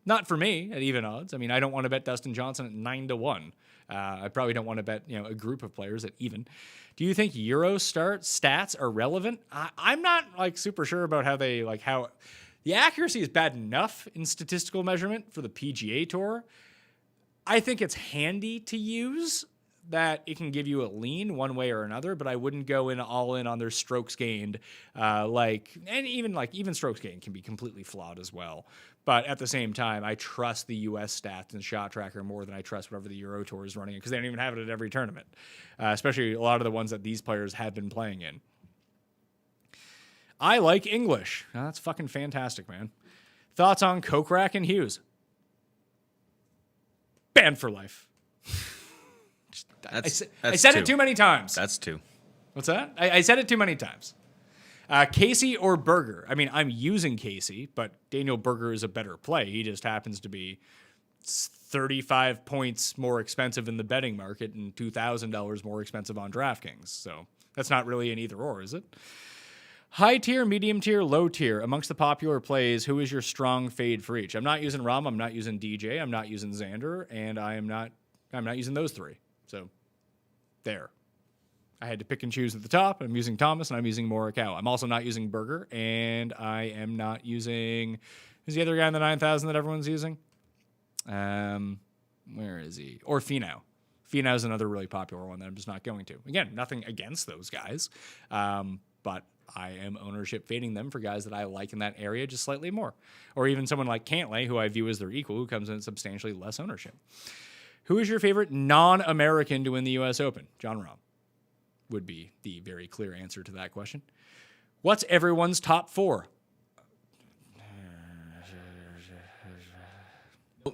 Not for me at even odds. I mean, I don't want to bet Dustin Johnson at 9 to 1. I probably don't want to bet a group of players at even. Do you think Euro stats are relevant? I'm not super sure about how the accuracy is bad enough in statistical measurement for the PGA Tour. I think it's handy to use, that it can give you a lean one way or another, but I wouldn't go all in on their strokes gained. And even strokes gained can be completely flawed as well. But at the same time, I trust the U.S. stats and shot tracker more than I trust whatever the Euro Tour is running, because they don't even have it at every tournament, especially a lot of the ones that these players have been playing in. I like English. That's fucking fantastic, man. Thoughts on Kokrak and Hughes? Banned for life. I said it too many times. That's 2. What's that? I said it too many times. Casey or Berger? I mean, I'm using Casey, but Daniel Berger is a better play. He just happens to be 35 points more expensive in the betting market and $2,000 more expensive on DraftKings. So that's not really an either or, is it? High tier, medium tier, low tier. Amongst the popular plays, who is your strong fade for each? I'm not using Rahm. I'm not using DJ. I'm not using Xander, and I'm not using those 3. So there. I had to pick and choose at the top. I'm using Thomas, and I'm using Morikawa. I'm also not using Berger, and I am not using... Who's the other guy in the 9,000 that everyone's using? Where is he? Or Finau. Finau is another really popular one that I'm just not going to. Again, nothing against those guys, but I am ownership fading them for guys that I like in that area just slightly more. Or even someone like Cantlay, who I view as their equal, who comes in at substantially less ownership. Who is your favorite non-American to win the U.S. Open? John Rahm would be the very clear answer to that question. What's everyone's top 4?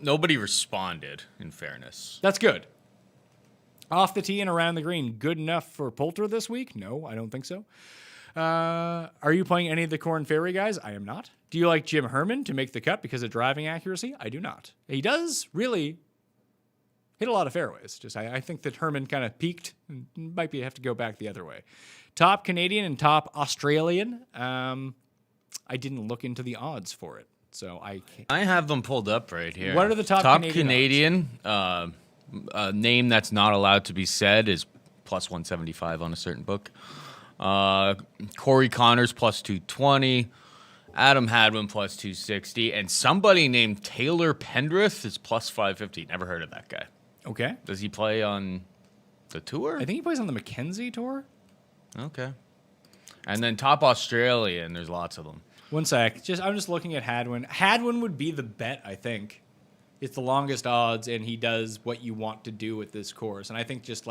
Nobody responded, in fairness. That's good. Off the tee and around the green, good enough for Poulter this week? No, I don't think so. Are you playing any of the Corn Ferry guys? I am not. Do you like Jim Herman to make the cut because of driving accuracy? I do not. He does really hit a lot of fairways. I think that Herman kind of peaked and might have to go back the other way. Top Canadian and top Australian. I didn't look into the odds for it, so I can't. I have them pulled up right here. What are the top Canadian a name that's not allowed to be said is plus 175 on a certain book. Corey Connors plus 220. Adam Hadwin plus 260. And somebody named Taylor Pendrith is plus 550. Never heard of that guy. Okay. Does he play on the tour? I think he plays on the Mackenzie Tour. Okay. And then top Australian, there's lots of them. One sec. I'm just looking at Hadwin. Hadwin would be the bet, I think. It's the longest odds, and he does what you want to do with this course. And I think just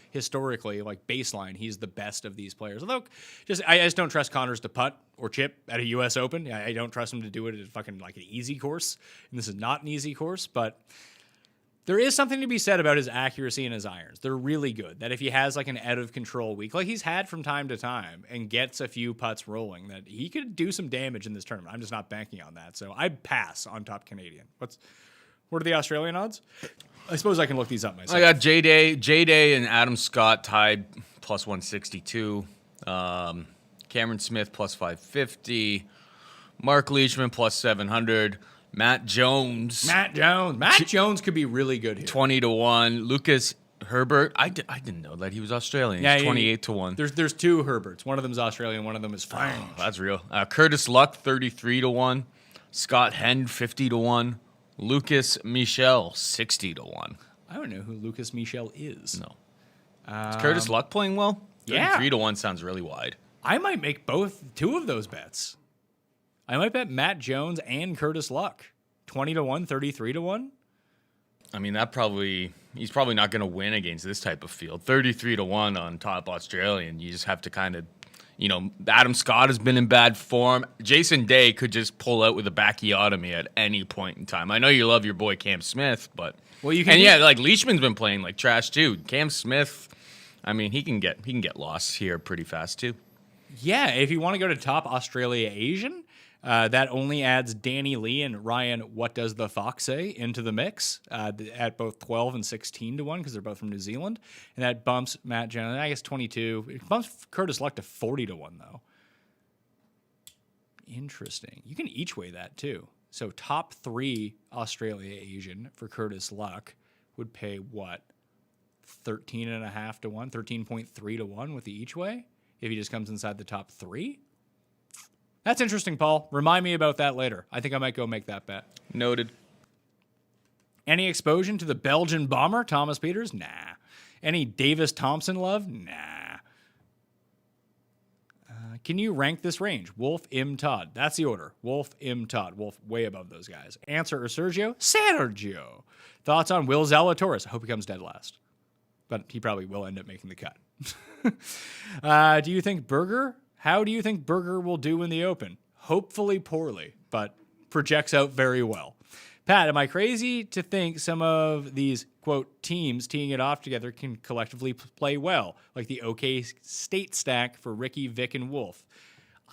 historically, baseline, he's the best of these players. Although, I just don't trust Connors to putt or chip at a U.S. Open. I don't trust him to do it at fucking an easy course. And this is not an easy course, but there is something to be said about his accuracy and his irons. They're really good. That if he has an out of control week, like he's had from time to time, and gets a few putts rolling, that he could do some damage in this tournament. I'm just not banking on that. So I pass on top Canadian. What are the Australian odds? I suppose I can look these up myself. I got J-Day and Adam Scott tied plus 162. Cameron Smith plus 550. Mark Leishman plus 700. Matt Jones could be really good here. 20 to 1. Lucas Herbert. I didn't know that he was Australian. Yeah, he's 28 to 1. There's 2 Herberts. One of them's Australian, one of them is French. Oh, that's real. Curtis Luck 33 to 1. Scott Henn 50 to 1. Lucas Michel 60 to 1. I don't know who Lucas Michel is. No. Is Curtis Luck playing well? 33 Yeah. to 1 sounds really wide. I might make 2 of those bets. I might bet Matt Jones and Curtis Luck. 20-1, 33-1. I mean, he's probably not going to win against this type of field. 33-1 on top Australian. You just have to kind of, Adam Scott has been in bad form. Jason Day could just pull out with a backiotomy at any point in time. I know you love your boy Cam Smith, but Leishman's been playing like trash too. Cam Smith, I mean, he can get lost here pretty fast too. Yeah, if you want to go to top Australia Asian, that only adds Danny Lee and Ryan What Does the Fox Say into the mix at both 12 and 16-1 because they're both from New Zealand. And that bumps Matt Jones, I guess 22. It bumps Curtis Luck to 40-1, though. Interesting. You can each way that, too. So top 3 Australia Asian for Curtis Luck would pay what? 13.5-1, 13.3-1 with the each way if he just comes inside the top 3? That's interesting, Paul. Remind me about that later. I think I might go make that bet. Noted. Any exposure to the Belgian bomber, Thomas Peters? Nah. Any Davis Thompson love? Nah. Can you rank this range? Wolf, Im, Todd. That's the order. Wolf, Im, Todd. Wolf way above those guys. Answer or Sergio? Sergio. Thoughts on Will Zalatoris? I hope he comes dead last. But he probably will end up making the cut. Do you think Berger? How do you think Berger will do in the Open? Hopefully poorly, but projects out very well. Pat, am I crazy to think some of these, quote, teams teeing it off together can collectively play well, like the OK State stack for Ricky, Vic, and Wolf?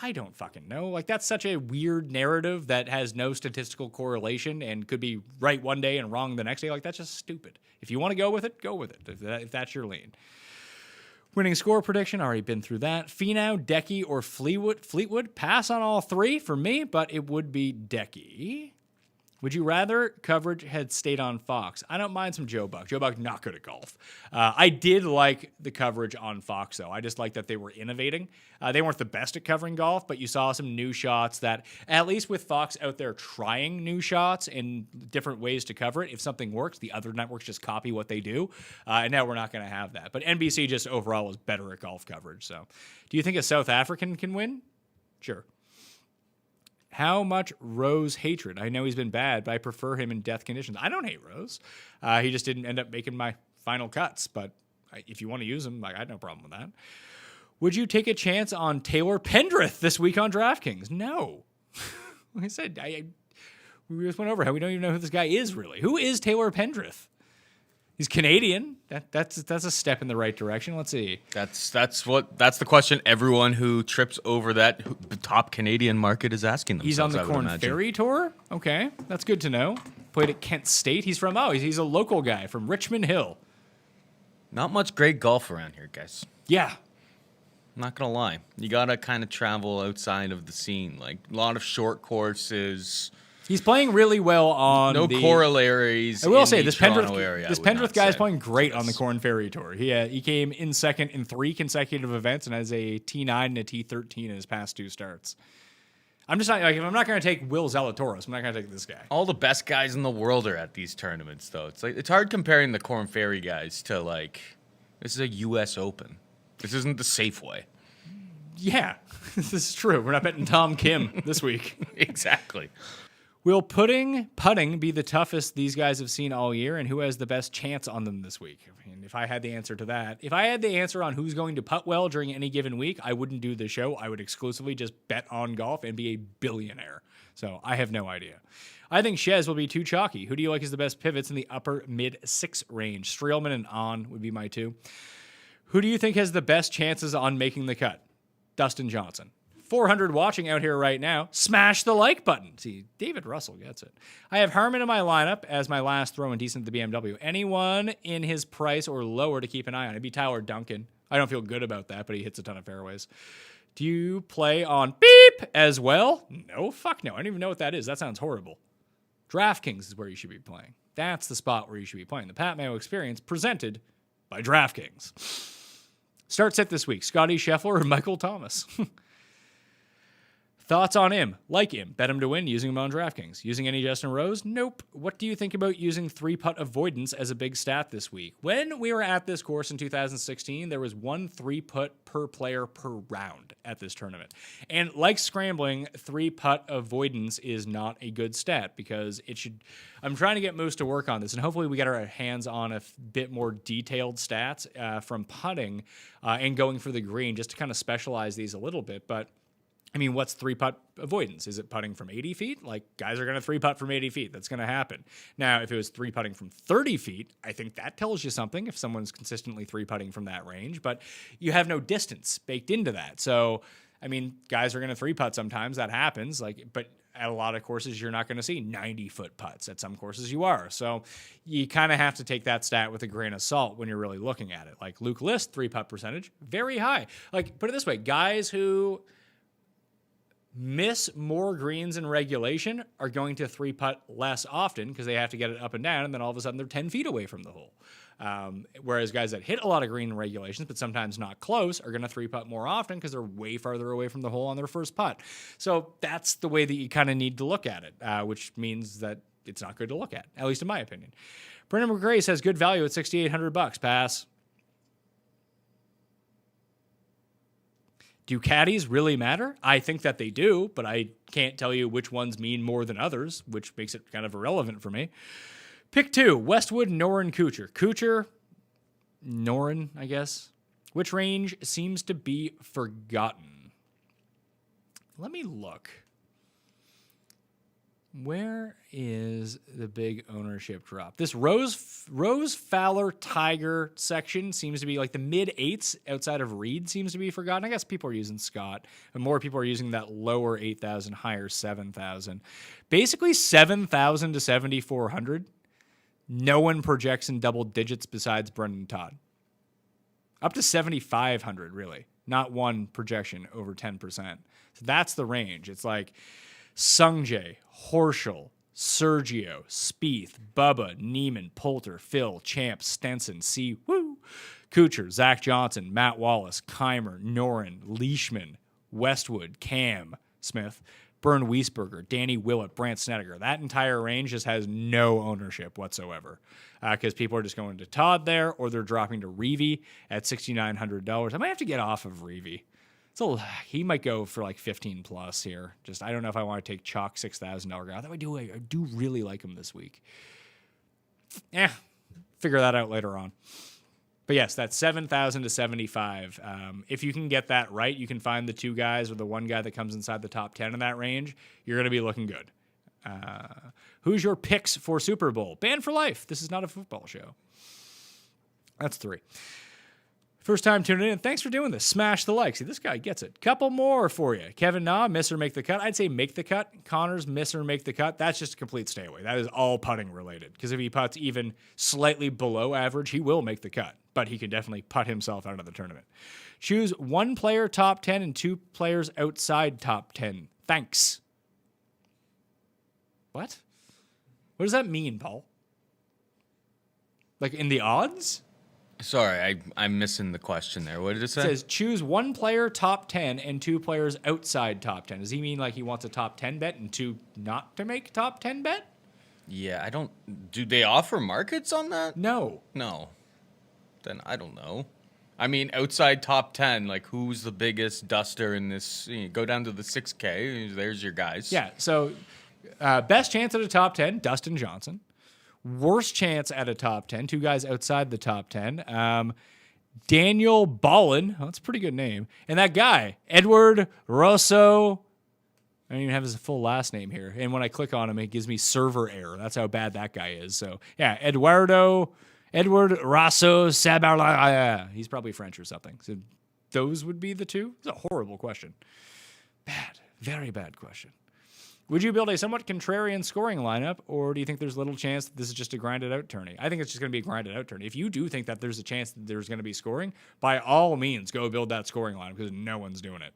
I don't fucking know. Like, that's such a weird narrative that has no statistical correlation and could be right one day and wrong the next day. Like, that's just stupid. If you want to go with it, go with it, if that's your lane. Winning score prediction, already been through that. Finau, Decky, or Fleetwood. Pass on all 3 for me, but it would be Decky. Would you rather coverage had stayed on Fox? I don't mind some Joe Buck. Joe Buck, not good at golf. I did like the coverage on Fox, though. I just like that they were innovating. They weren't the best at covering golf, but you saw some new shots that, at least with Fox out there trying new shots and different ways to cover it, if something works, the other networks just copy what they do. And now we're not going to have that. But NBC just overall was better at golf coverage. So, do you think a South African can win? Sure. How much Rose hatred? I know he's been bad, but I prefer him in death conditions. I don't hate Rose. He just didn't end up making my final cuts. But if you want to use him, I had no problem with that. Would you take a chance on Taylor Pendrith this week on DraftKings? No. Like I said, we just went over how we don't even know who this guy is really. Who is Taylor Pendrith? He's Canadian. That's a step in the right direction. Let's see. That's the question everyone who trips over that top Canadian market is asking themselves. He's on the Corn Ferry Tour. Okay, that's good to know. Played at Kent State. He's a local guy from Richmond Hill. Not much great golf around here, guys. Yeah. I'm not gonna lie. You gotta kind of travel outside of the scene. Like a lot of short courses. He's playing really well on no corollaries. I will say this Pendrith guy is playing great on the Corn Ferry Tour. He came in second in 3 consecutive events and has a T9 and a T13 in his past 2 starts. I'm just not if I'm not going to take Will Zalatoris, I'm not going to take this guy. All the best guys in the world are at these tournaments, though. It's hard comparing the Corn Ferry guys to this is a U.S. Open. This isn't the Safeway. Yeah, this is true. We're not betting Tom Kim this week. Exactly. Will putting be the toughest these guys have seen all year, and who has the best chance on them this week? I mean, if I had the answer to that, if I had the answer on who's going to putt well during any given week, I wouldn't do the show. I would exclusively just bet on golf and be a billionaire. So I have no idea. I think Shez will be too chalky. Who do you like as the best pivots in the upper mid-6 range? Streelman and On would be my 2. Who do you think has the best chances on making the cut? Dustin Johnson. 400 watching out here right now. Smash the like button. See, David Russell gets it. I have Harman in my lineup as my last throw and decent at the BMW. Anyone in his price or lower to keep an eye on? It'd be Tyler Duncan. I don't feel good about that, but he hits a ton of fairways. Do you play on beep as well? No, fuck no. I don't even know what that is. That sounds horrible. DraftKings is where you should be playing. That's the spot where you should be playing. The Pat Mayo Experience presented by DraftKings. Start set this week. Scotty Scheffler or Michael Thomas? Thoughts on him? Like him. Bet him to win using him on DraftKings. Using any Justin Rose? Nope. What do you think about using 3-putt avoidance as a big stat this week? When we were at this course in 2016, there was 1 3-putt per player per round at this tournament. And like scrambling, 3-putt avoidance is not a good stat because it should... I'm trying to get Moose to work on this, and hopefully we get our hands on a bit more detailed stats from putting and going for the green just to kind of specialize these a little bit. But I mean, what's 3-putt avoidance? Is it putting from 80 feet? Like, guys are going to 3-putt from 80 feet. That's going to happen. Now, if it was 3-putting from 30 feet, I think that tells you something if someone's consistently 3-putting from that range. But you have no distance baked into that. So, I mean, guys are going to 3-putt sometimes. That happens. But at a lot of courses, you're not going to see 90-foot putts. At some courses, you are. So you kind of have to take that stat with a grain of salt when you're really looking at it. Like Luke List, 3-putt percentage, very high. Like, put it this way, guys who miss more greens in regulation are going to 3-putt less often because they have to get it up and down, and then all of a sudden they're 10 feet away from the hole. Whereas guys that hit a lot of green regulations but sometimes not close are going to 3-putt more often because they're way farther away from the hole on their first putt. So that's the way that you kind of need to look at it, which means that it's not good to look at least in my opinion. Brendan McGray says good value at $6,800. Pass. Do caddies really matter? I think that they do, but I can't tell you which ones mean more than others, which makes it kind of irrelevant for me. Pick 2, Westwood, Noren, Kuchar. Kuchar, Noren, I guess. Which range seems to be forgotten? Let me look. Where is the big ownership drop? This Rose Fowler Tiger section seems to be like the mid 8s outside of Reed seems to be forgotten. I guess people are using Scott, and more people are using that lower 8,000, higher 7,000. Basically 7,000 to 7,400. No one projects in double digits besides Brendan Todd. Up to 7,500, really. Not one projection over 10%. So that's the range. It's like Sungjae, Horschel, Sergio, Spieth, Bubba, Neiman, Poulter, Phil, Champ, Stenson, Kuchar, Zach Johnson, Matt Wallace, Keimer, Noren, Leishman, Westwood, Cam, Smith, Bern Wiesberger, Danny Willett, Brant Snedeker. That entire range just has no ownership whatsoever because people are just going to Todd there or they're dropping to Reevy at $6,900. I might have to get off of Reevy. So he might go for like 15 plus here. Just I don't know if I want to take chalk $6,000 guy. I do really like him this week. Figure that out later on. But yes, that's 7,000 to 75. If you can get that right, you can find the 2 guys or the 1 guy that comes inside the top 10 in that range. You're going to be looking good. Who's your picks for Super Bowl? Banned for life. This is not a football show. That's 3. First time tuning in, thanks for doing this. Smash the like. See, this guy gets it. Couple more for you. Kevin Na, miss or make the cut. I'd say make the cut. Connors, miss or make the cut. That's just a complete stay away. That is all putting related. Because if he putts even slightly below average, he will make the cut. But he can definitely putt himself out of the tournament. Choose 1 player top 10 and 2 players outside top 10. Thanks. What? What does that mean, Paul? Like in the odds? Sorry, I'm missing the question there. What did it say? It says choose 1 player top 10 and 2 players outside top 10. Does he mean like he wants a top 10 bet and 2 not to make top 10 bet? Yeah, do they offer markets on that? No. Then I don't know. I mean, outside top 10, like who's the biggest duster in this? Go down to the 6K. There's your guys. Yeah, so best chance at a top 10, Dustin Johnson. Worst chance at a top 10, 2 guys outside the top 10. Daniel Ballin, that's a pretty good name. And that guy, Edward Rosso. I don't even have his full last name here. And when I click on him, it gives me server error. That's how bad that guy is. So, yeah, Edward Rosso Sabarla. He's probably French or something. So those would be the 2. It's a horrible question. Bad. Very bad question. Would you build a somewhat contrarian scoring lineup, or do you think there's little chance that this is just a grinded-out tourney? I think it's just going to be a grinded-out tourney. If you do think that there's a chance that there's going to be scoring, by all means, go build that scoring lineup because no one's doing it.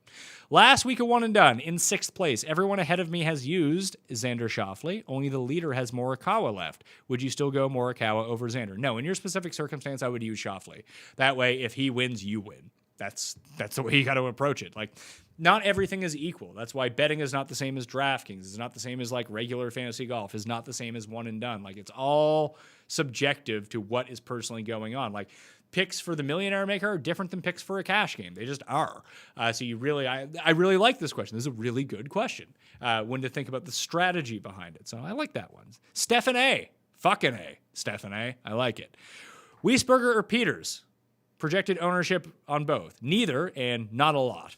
Last week of one and done, in 6th place, everyone ahead of me has used Xander Schauffele. Only the leader has Morikawa left. Would you still go Morikawa over Xander? No, in your specific circumstance, I would use Schauffele. That way, if he wins, you win. that's the way you got to approach it. Like, not everything is equal. That's why betting is not the same as DraftKings. It's not the same as like regular fantasy golf. It's not the same as one and done. Like, it's all subjective to what is personally going on. Like, picks for the Millionaire Maker are different than picks for a cash game. They just are. So you really, I really like this question. This is a really good question. When to think about the strategy behind it. So I like that one. Stephen A. Fucking A. Stephen A. I like it. Wiesberger or Peters? Projected ownership on both. Neither and not a lot.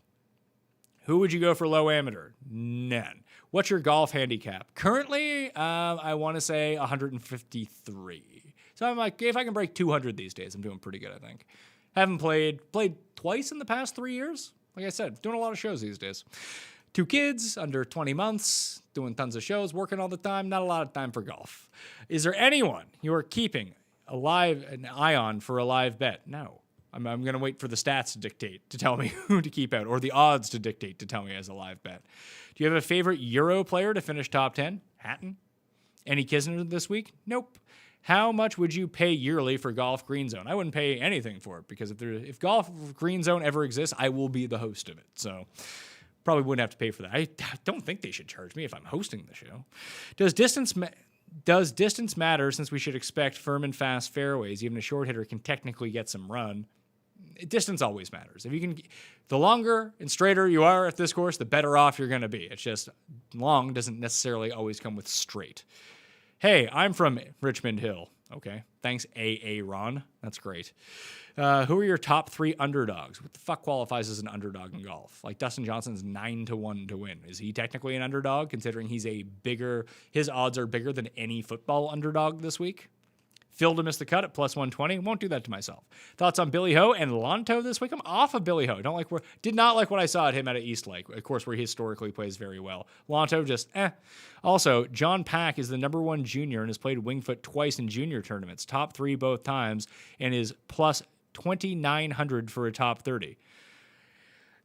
Who would you go for low amateur? None. What's your golf handicap? Currently, I want to say 153. So I'm like, if I can break 200 these days, I'm doing pretty good, I think. Haven't played twice in the past 3 years. Like I said, doing a lot of shows these days. 2 kids, under 20 months, doing tons of shows, working all the time, not a lot of time for golf. Is there anyone you are keeping an eye on for a live bet? No. I'm going to wait for the stats to dictate to tell me who to keep out, or the odds to dictate to tell me as a live bet. Do you have a favorite Euro player to finish top 10? Hatton? Any Kisner this week? Nope. How much would you pay yearly for Golf Green Zone? I wouldn't pay anything for it, because if Golf Green Zone ever exists, I will be the host of it. So probably wouldn't have to pay for that. I don't think they should charge me if I'm hosting the show. Does distance matter, since we should expect firm and fast fairways? Even a short hitter can technically get some run. Distance always matters. If you can, the longer and straighter you are at this course, the better off you're going to be. It's just long doesn't necessarily always come with straight. Hey, I'm from Richmond Hill. Okay. Thanks, A.A. Ron. That's great. Who are your top 3 underdogs? What the fuck qualifies as an underdog in golf? Like, Dustin Johnson's 9-1 to win. Is he technically an underdog, considering his odds are bigger than any football underdog this week? Phil to miss the cut at plus 120. Won't do that to myself. Thoughts on Billy Ho and Lonto this week? I'm off of Billy Ho. Did not like what I saw at him at Eastlake, of course, where he historically plays very well. Lonto just Also, John Pack is the #1 junior and has played Wingfoot twice in junior tournaments, top 3 both times, and is plus 2,900 for a top 30.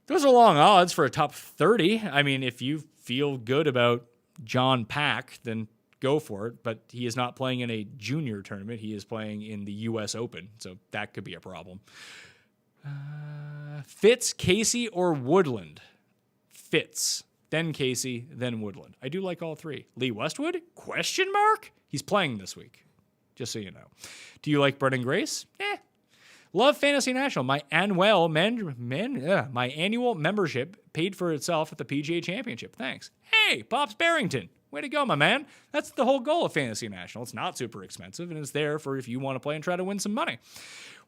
Those are long odds for a top 30. I mean, if you feel good about John Pack, then go for it, but he is not playing in a junior tournament. He is playing in the U.S. Open, so that could be a problem. Fitz, Casey, or Woodland? Fitz, then Casey, then Woodland. I do like all 3. Lee Westwood? Question mark? He's playing this week, just so you know. Do you like Brendan Grace? Love Fantasy National. My annual membership paid for itself at the PGA Championship. Thanks. Hey, Pops Barrington. Way to go, my man. That's the whole goal of Fantasy National. It's not super expensive, and it's there for if you want to play and try to win some money.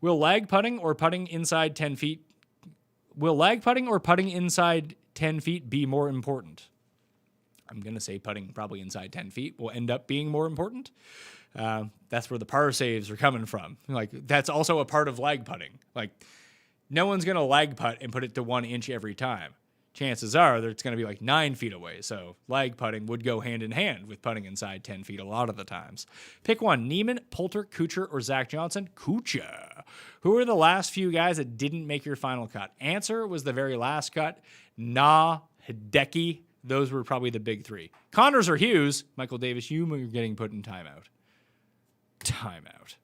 Will lag putting or putting inside 10 feet be more important? I'm going to say putting probably inside 10 feet will end up being more important. That's where the par saves are coming from. Like, that's also a part of lag putting. Like, no one's going to lag putt and put it to 1 inch every time. Chances are that it's going to be like 9 feet away. So lag putting would go hand in hand with putting inside 10 feet a lot of the times. Pick one: Neiman, Poulter, Kuchar, or Zach Johnson? Kuchar. Who are the last few guys that didn't make your final cut? Answer was the very last cut. Hideki. Those were probably the big 3. Connors or Hughes? Michael Davis, you are getting put in timeout. Timeout.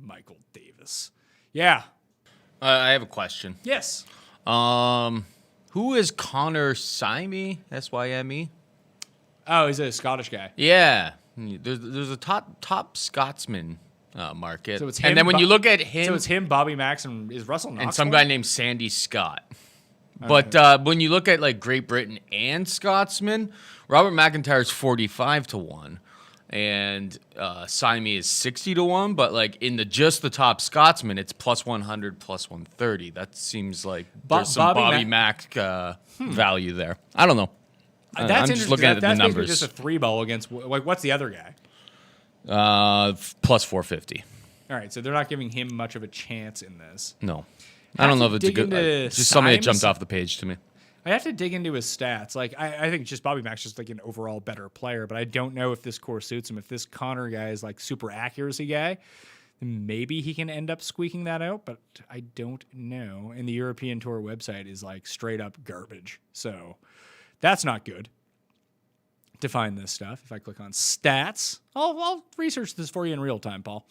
Michael Davis. Yeah. I have a question. Yes. Who is Connor Syme? Syme? Oh, he's a Scottish guy. Yeah. There's a top Scotsman market. So it's him, and then when you look at him, so it's him, Bobby Max, and is Russell Knox and some guy named Sandy Scott. But when you look at like Great Britain and Scotsman, Robert McIntyre's 45-1. And Syme is 60-1, but like in just the top Scotsman, it's plus 100, plus 130. That seems like there's some Bobby Mack value there. I don't know. That's I'm just looking at the numbers. That's just a 3-ball against, like, what's the other guy? Plus 450. All right, so they're not giving him much of a chance in this. No, I don't know if it's a good. Just something that jumped off the page to me. I have to dig into his stats. Like, I think just Bobby Mack's just like an overall better player, but I don't know if this course suits him. If this Connor guy is like super accuracy guy, then maybe he can end up squeaking that out, but I don't know. And the European Tour website is like straight up garbage. So that's not good to find this stuff. If I click on stats, I'll research this for you in real time, Paul.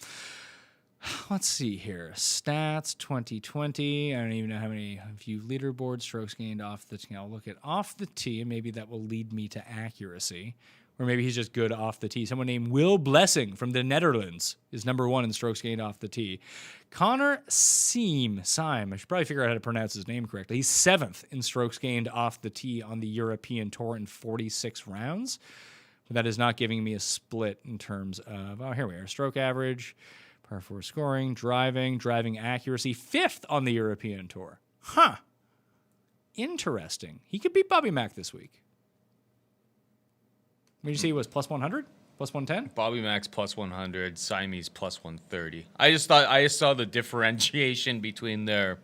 Let's see here. Stats 2020. I don't even know how many view leaderboard strokes gained off the tee. I'll look at off the tee, and maybe that will lead me to accuracy. Or maybe he's just good off the tee. Someone named Will Blessing from the Netherlands is number 1 in strokes gained off the tee. Connor Siem, I should probably figure out how to pronounce his name correctly. He's 7th in strokes gained off the tee on the European Tour in 46 rounds. But that is not giving me a split in terms of, here we are, stroke average, par 4 scoring, driving accuracy, 5th on the European Tour. Huh. Interesting. He could beat Bobby Mack this week. What did you say he was, plus 100? Plus 110? Bobby Mack's plus 100, Siamese plus 130. I just saw the differentiation between their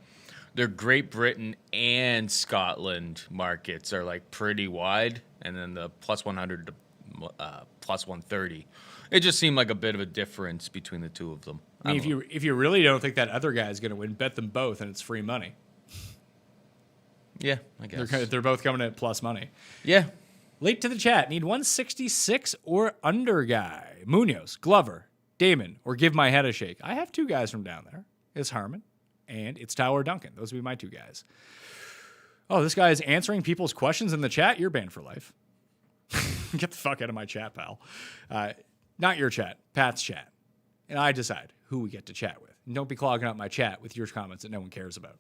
Great Britain and Scotland markets are like pretty wide, and then the plus 100 to plus 130. It just seemed like a bit of a difference between the two of them. I mean, if you really don't think that other guy is going to win, bet them both, and it's free money. Yeah, I guess. They're both coming at plus money. Yeah. Late to the chat. Need 166 or under guy. Munoz, Glover, Damon, or give my head a shake. I have 2 guys from down there. It's Harmon, and it's Tyler Duncan. Those would be my 2 guys. Oh, this guy is answering people's questions in the chat. You're banned for life. Get the fuck out of my chat, pal. Not your chat, Pat's chat. And I decide who we get to chat with. And don't be clogging up my chat with your comments that no one cares about.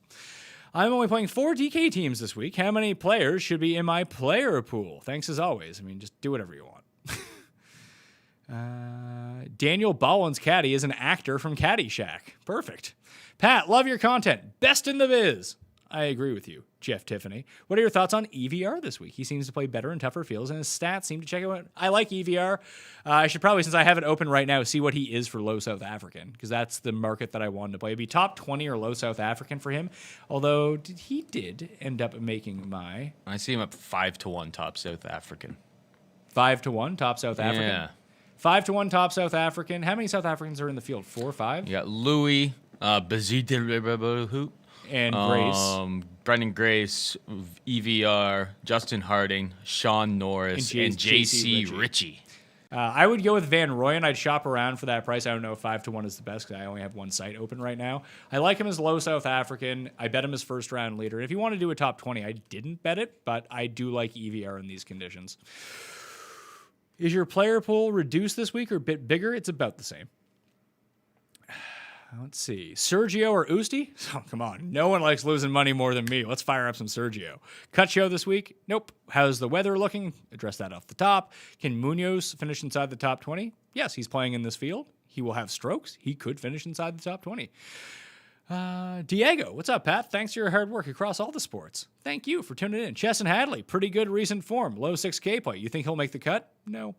I'm only playing 4 DK teams this week. How many players should be in my player pool? Thanks as always. I mean, just do whatever you want. Daniel Baldwin's caddy is an actor from Caddyshack. Perfect. Pat, love your content. Best in the biz. I agree with you, Jeff Tiffany. What are your thoughts on EVR this week? He seems to play better in tougher fields, and his stats seem to check out. I like EVR. I should probably, since I have it open right now, see what he is for low South African, because that's the market that I wanted to play. It'd be top 20 or low South African for him, although he did end up making my... I see him up 5-1 top South African. 5-1 top South African? Yeah. 5-1 top South African. How many South Africans are in the field? 4 or 5? You got Louis, Bazita, and Grace. Brendan Grace, EVR, Justin Harding, Sean Norris, and JC Ritchie. I would go with Van Rooyen. I'd shop around for that price. I don't know if 5-1 is the best because I only have one site open right now. I like him as low South African. I bet him as first round leader. If you want to do a top 20, I didn't bet it, but I do like EVR in these conditions. Is your player pool reduced this week or a bit bigger? It's about the same. Let's see. Sergio or Usti? Oh, come on. No one likes losing money more than me. Let's fire up some Sergio. Cut show this week? Nope. How's the weather looking? Address that off the top. Can Munoz finish inside the top 20? Yes, he's playing in this field. He will have strokes. He could finish inside the top 20. Diego, what's up, Pat? Thanks for your hard work across all the sports. Thank you for tuning in. Chesson Hadley, pretty good recent form. Low 6K play. You think he'll make the cut? No.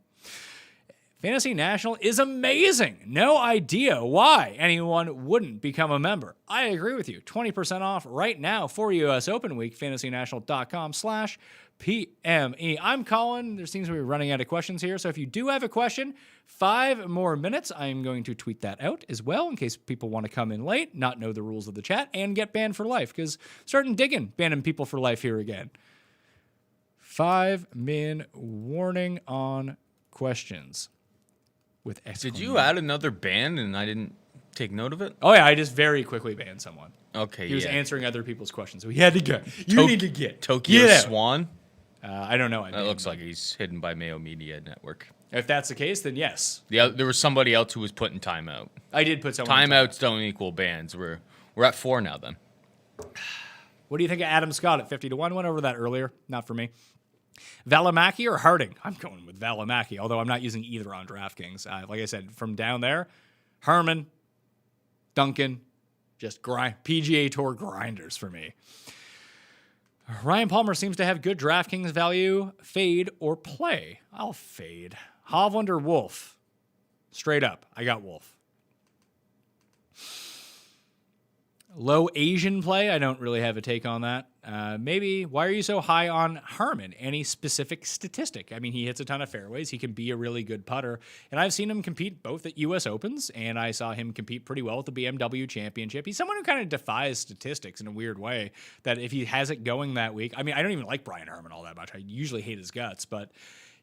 Fantasy National is amazing. No idea why anyone wouldn't become a member. I agree with you. 20% off right now for US Open Week. FantasyNational.com/PME. I'm Colin. There seems to be running out of questions here. So if you do have a question, 5 more minutes. I'm going to tweet that out as well in case people want to come in late, not know the rules of the chat, and get banned for life. Because starting digging, banning people for life here again. 5-min warning on questions. Did you add another ban and I didn't take note of it? Oh, yeah, I just very quickly banned someone. Okay, He was answering other people's questions, so he had to go. Need to get. Tokyo Get out. Swan? I don't know. That looks like he's hidden by Mayo Media Network. If that's the case, then yes. There was somebody else who was put in timeout. I did put someone in Timeouts don't equal bans. We're at 4 now then. What do you think of Adam Scott at 50-1? Went over that earlier. Not for me. Valimaki or Harding? I'm going with Valimaki, although I'm not using either on DraftKings. Like I said, from down there, Herman, Duncan, just PGA Tour grinders for me. Ryan Palmer seems to have good DraftKings value. Fade or play? I'll fade. Hovland or Wolf? Straight up, I got Wolf. Low Asian play? I don't really have a take on that. Maybe, why are you so high on Harmon? Any specific statistic? I mean, he hits a ton of fairways. He can be a really good putter. And I've seen him compete both at U.S. Opens, and I saw him compete pretty well at the BMW Championship. He's someone who kind of defies statistics in a weird way, that if he has it going that week, I mean, I don't even like Brian Harmon all that much. I usually hate his guts, but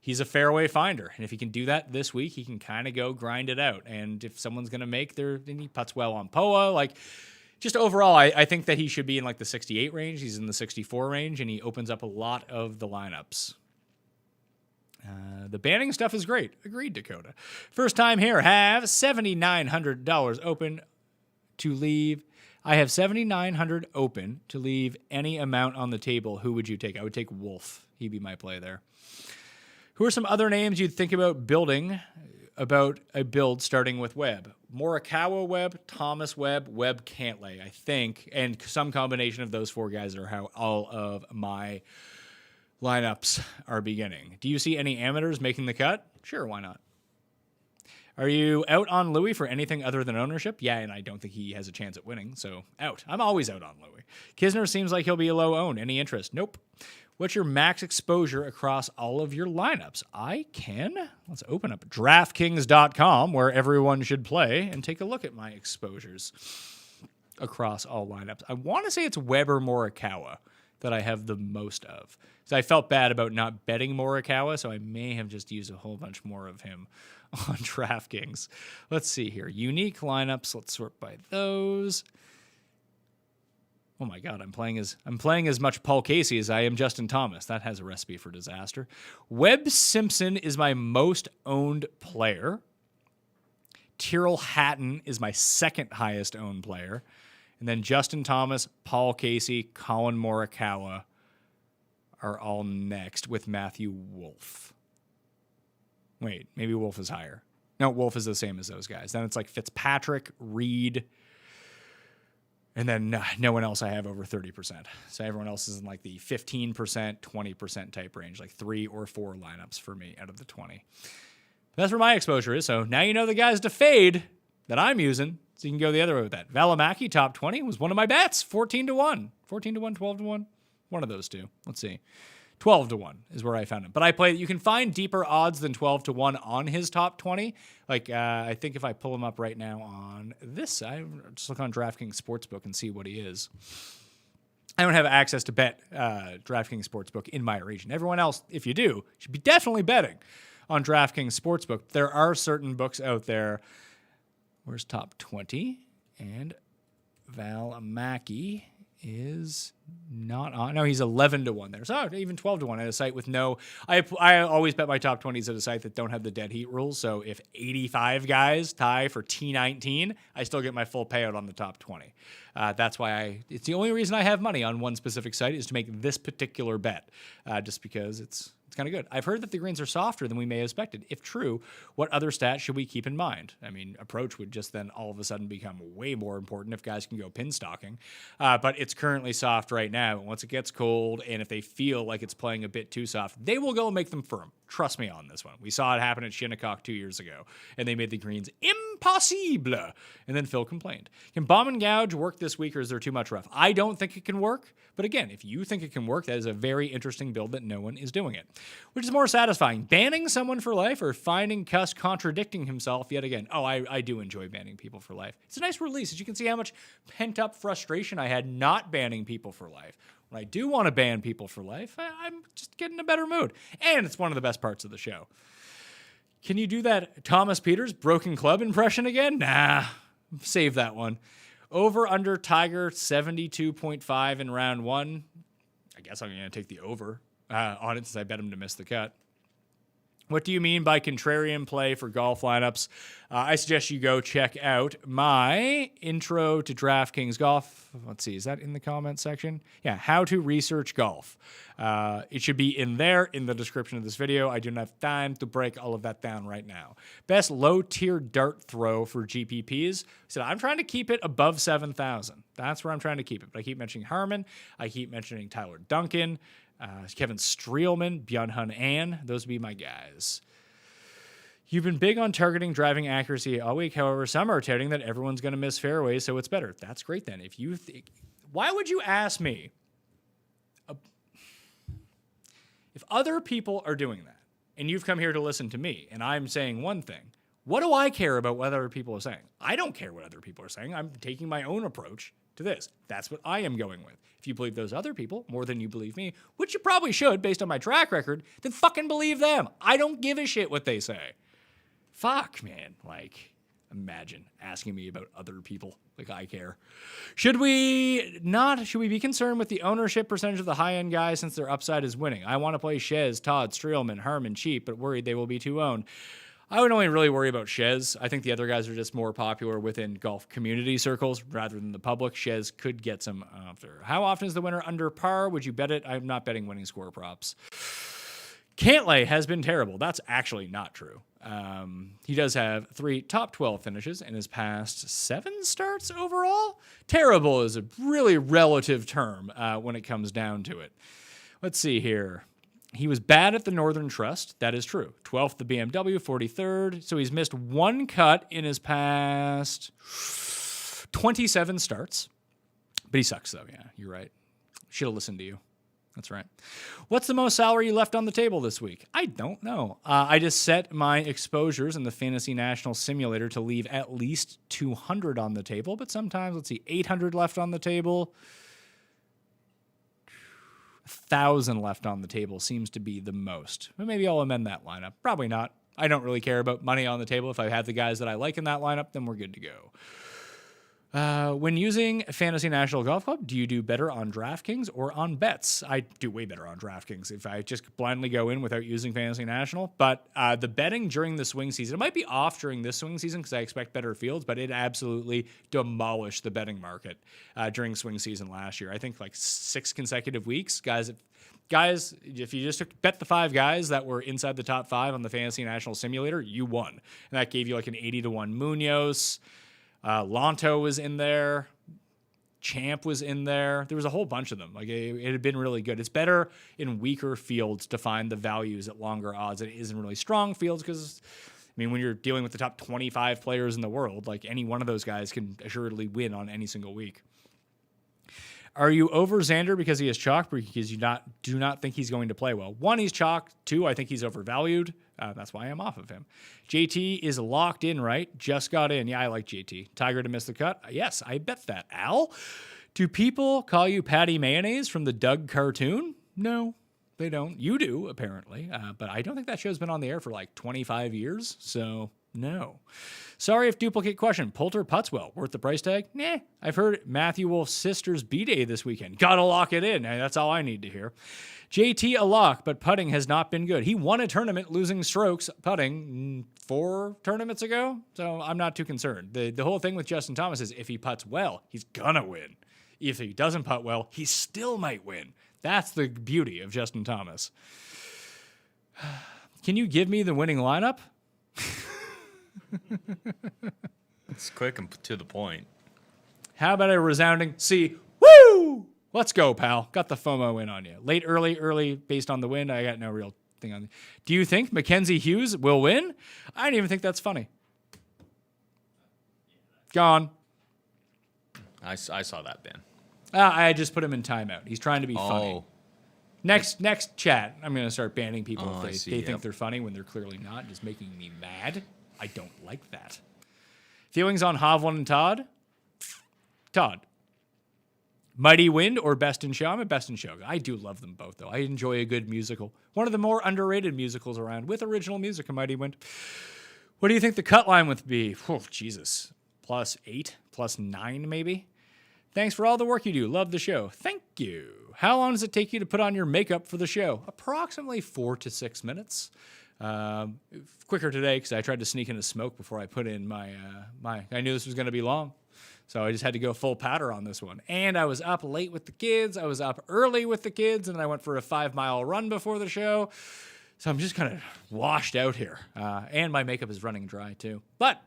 he's a fairway finder. And if he can do that this week, he can kind of go grind it out. And if someone's going to make then he putts well on POA. Like, just overall, I think that he should be in like the 68 range. He's in the 64 range, and he opens up a lot of the lineups. The banning stuff is great. Agreed, Dakota. First time here, have $7,900 open to leave. I have $7,900 open to leave any amount on the table. Who would you take? I would take Wolf. He'd be my play there. Who are some other names you'd think about building, about a build starting with Webb? Morikawa Webb, Thomas Webb, Webb Cantlay, I think, and some combination of those four guys are how all of my lineups are beginning. Do you see any amateurs making the cut? Sure, why not? Are you out on Louis for anything other than ownership? Yeah, and I don't think he has a chance at winning, so out. I'm always out on Louis. Kisner seems like he'll be a low own. Any interest? Nope. What's your max exposure across all of your lineups? Let's open up DraftKings.com, where everyone should play, and take a look at my exposures across all lineups. I want to say it's Webb or Morikawa that I have the most of. So I felt bad about not betting Morikawa, so I may have just used a whole bunch more of him on DraftKings. Let's see here. Unique lineups. Let's sort by those. Oh my God, I'm playing as much Paul Casey as I am Justin Thomas. That has a recipe for disaster. Webb Simpson is my most owned player. Tyrrell Hatton is my second highest owned player. And then Justin Thomas, Paul Casey, Colin Morikawa are all next with Matthew Wolff. Wait, maybe Wolff is higher. No, Wolff is the same as those guys. Then it's like Fitzpatrick, Reed, and then no one else I have over 30%. So everyone else is in like the 15%, 20% type range, like 3 or 4 lineups for me out of the 20. That's where my exposure is. So now you know the guys to fade that I'm using. So you can go the other way with that. Valimaki, top 20, was one of my bets. 14-1. 14-1, 12-1. One of those two. Let's see. 12-1 is where I found him. But you can find deeper odds than 12-1 on his top 20. Like, I think if I pull him up right now on this side, just look on DraftKings Sportsbook and see what he is. I don't have access to bet DraftKings Sportsbook in my region. Everyone else, if you do, should be definitely betting on DraftKings Sportsbook. There are certain books out there. Where's top 20? And Valimaki is not on. No, he's 11-1 there. So even 12-1 at a site with no. I always bet my top 20s at a site that don't have the dead heat rules. So if 85 guys tie for T19, I still get my full payout on the top 20. That's why it's the only reason I have money on one specific site is to make this particular bet, just because it's kind of good. I've heard that the greens are softer than we may have expected. If true, what other stats should we keep in mind? I mean, approach would just then all of a sudden become way more important if guys can go pin stalking. But it's currently soft right now. Once it gets cold and if they feel like it's playing a bit too soft, they will go make them firm. Trust me on this one. We saw it happen at Shinnecock 2 years ago, and they made the greens impossible. And then Phil complained. Can bomb and gouge work this week, or is there too much rough? I don't think it can work. But again, if you think it can work, that is a very interesting build that no one is doing it. Which is more satisfying, banning someone for life or finding Cuss contradicting himself yet again? Oh, I do enjoy banning people for life. It's a nice release. As you can see how much pent-up frustration I had not banning people for life. When I do want to ban people for life, I'm just getting a better mood. And it's one of the best parts of the show. Can you do that Thomas Peters broken club impression again? Nah, save that one. Over under Tiger 72.5 in round 1. I guess I'm going to take the over on it since I bet him to miss the cut. What do you mean by contrarian play for golf lineups? I suggest you go check out my intro to DraftKings Golf. Let's see, is that in the comment section? Yeah, how to research golf. It should be in there in the description of this video. I do not have time to break all of that down right now. Best low-tier dart throw for GPPs. So I'm trying to keep it above 7,000. That's where I'm trying to keep it. But I keep mentioning Harmon. I keep mentioning Tyler Duncan. Kevin Streelman, Byung-Hun An. Those would be my guys. You've been big on targeting driving accuracy all week. However, some are touting that everyone's going to miss fairways, so it's better. That's great then. If you why would you ask me if other people are doing that and you've come here to listen to me and I'm saying one thing? What do I care about what other people are saying? I don't care what other people are saying. I'm taking my own approach to this. That's what I am going with. If you believe those other people more than you believe me, which you probably should based on my track record, then fucking believe them. I don't give a shit what they say. Fuck, man. Like, imagine asking me about other people. Like, I care. Should we be concerned with the ownership percentage of the high-end guys since their upside is winning? I want to play Shez, Todd, Streelman, Harmon, cheap, but worried they will be too owned. I would only really worry about Shez. I think the other guys are just more popular within golf community circles rather than the public. Shez could get some after. How often is the winner under par? Would you bet it? I'm not betting winning score props. Cantlay has been terrible. That's actually not true. He does have 3 top 12 finishes in his past 7 starts overall. Terrible is a really relative term when it comes down to it. Let's see here. He was bad at the Northern Trust. That is true. 12th the BMW, 43rd. So he's missed 1 cut in his past 27 starts. But he sucks, though. Yeah, you're right. Should have listened to you. That's right. What's the most salary you left on the table this week? I don't know. I just set my exposures in the Fantasy National Simulator to leave at least 200 on the table. But sometimes, let's see, 800 left on the table. 1,000 left on the table seems to be the most. But maybe I'll amend that lineup. Probably not. I don't really care about money on the table. If I have the guys that I like in that lineup, then we're good to go. When using Fantasy National Golf Club, do you do better on DraftKings or on bets? I do way better on DraftKings if I just blindly go in without using Fantasy National. But the betting during the swing season, it might be off during this swing season because I expect better fields, but it absolutely demolished the betting market during swing season last year. I think like 6 consecutive weeks. Guys, if you just bet the 5 guys that were inside the top 5 on the Fantasy National Simulator, you won. And that gave you like an 80-1 Munoz. Lonto was in there. Champ was in there. There was a whole bunch of them. Like it had been really good. It's better in weaker fields to find the values at longer odds. It isn't really strong fields because, I mean, when you're dealing with the top 25 players in the world, like any one of those guys can assuredly win on any single week. Are you over Xander because he is chalk? Because you do not think he's going to play well. 1, he's chalk. 2, I think he's overvalued. That's why I'm off of him. JT is locked in, right? Just got in. Yeah, I like JT. Tiger to miss the cut? Yes, I bet that. Al? Do people call you Patty Mayonnaise from the Doug cartoon? No, they don't. You do, apparently. But I don't think that show's been on the air for like 25 years, so no. Sorry if duplicate question. Poulter putts well. Worth the price tag? Nah. I've heard Matthew Wolf's sister's B-Day this weekend. Gotta lock it in. That's all I need to hear. JT a lock, but putting has not been good. He won a tournament losing strokes putting 4 tournaments ago, so I'm not too concerned. The whole thing with Justin Thomas is if he putts well, he's gonna win. If he doesn't putt well, he still might win. That's the beauty of Justin Thomas. Can you give me the winning lineup? It's quick and to the point. How about a resounding C? Woo! Let's go, pal. Got the FOMO in on you. Late, early, based on the win. I got no real thing on. Do you think Mackenzie Hughes will win? I don't even think that's funny. Gone. I saw that, Ben. I just put him in timeout. He's trying to be funny. Next chat, I'm going to start banning people if they think they're funny when they're clearly not, just making me mad. I don't like that. Feelings on Hovland and Todd? Todd. Mighty Wind or Best in Show? I'm a Best in Show. I do love them both, though. I enjoy a good musical. One of the more underrated musicals around with original music, a Mighty Wind. What do you think the cut line would be? Oh, Jesus. +8, +9, maybe? Thanks for all the work you do. Love the show. Thank you. How long does it take you to put on your makeup for the show? Approximately 4 to 6 minutes. Quicker today because I tried to sneak in a smoke before I put in my I knew this was going to be long. So I just had to go full powder on this one. And I was up late with the kids. I was up early with the kids. And then I went for a 5-mile run before the show. So I'm just kind of washed out here. And my makeup is running dry too. But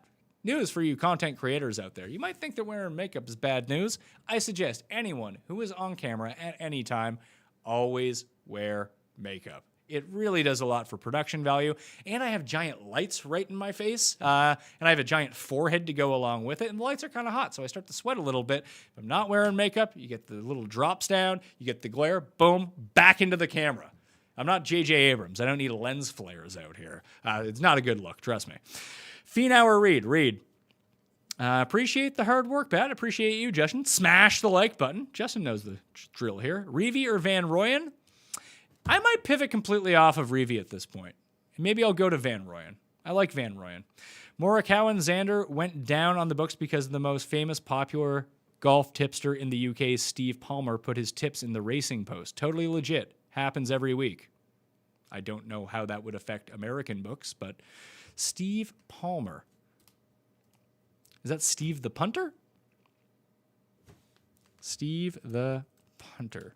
news for you content creators out there. You might think that wearing makeup is bad news. I suggest anyone who is on camera at any time always wear makeup. It really does a lot for production value. And I have giant lights right in my face. And I have a giant forehead to go along with it. And the lights are kind of hot, so I start to sweat a little bit. If I'm not wearing makeup, you get the little drops down, you get the glare, boom, back into the camera. I'm not J.J. Abrams. I don't need lens flares out here. It's not a good look, trust me. Feenauer Reed. Appreciate the hard work, Pat. Appreciate you, Justin. Smash the like button. Justin knows the drill here. Reeve or Van Royen? I might pivot completely off of Reeve at this point. Maybe I'll go to Van Royen. I like Van Royen. Morikawa and Xander went down on the books because the most famous popular golf tipster in the UK, Steve Palmer, put his tips in the Racing Post. Totally legit. Happens every week. I don't know how that would affect American books, but Steve Palmer. Is that Steve the punter? Steve the punter.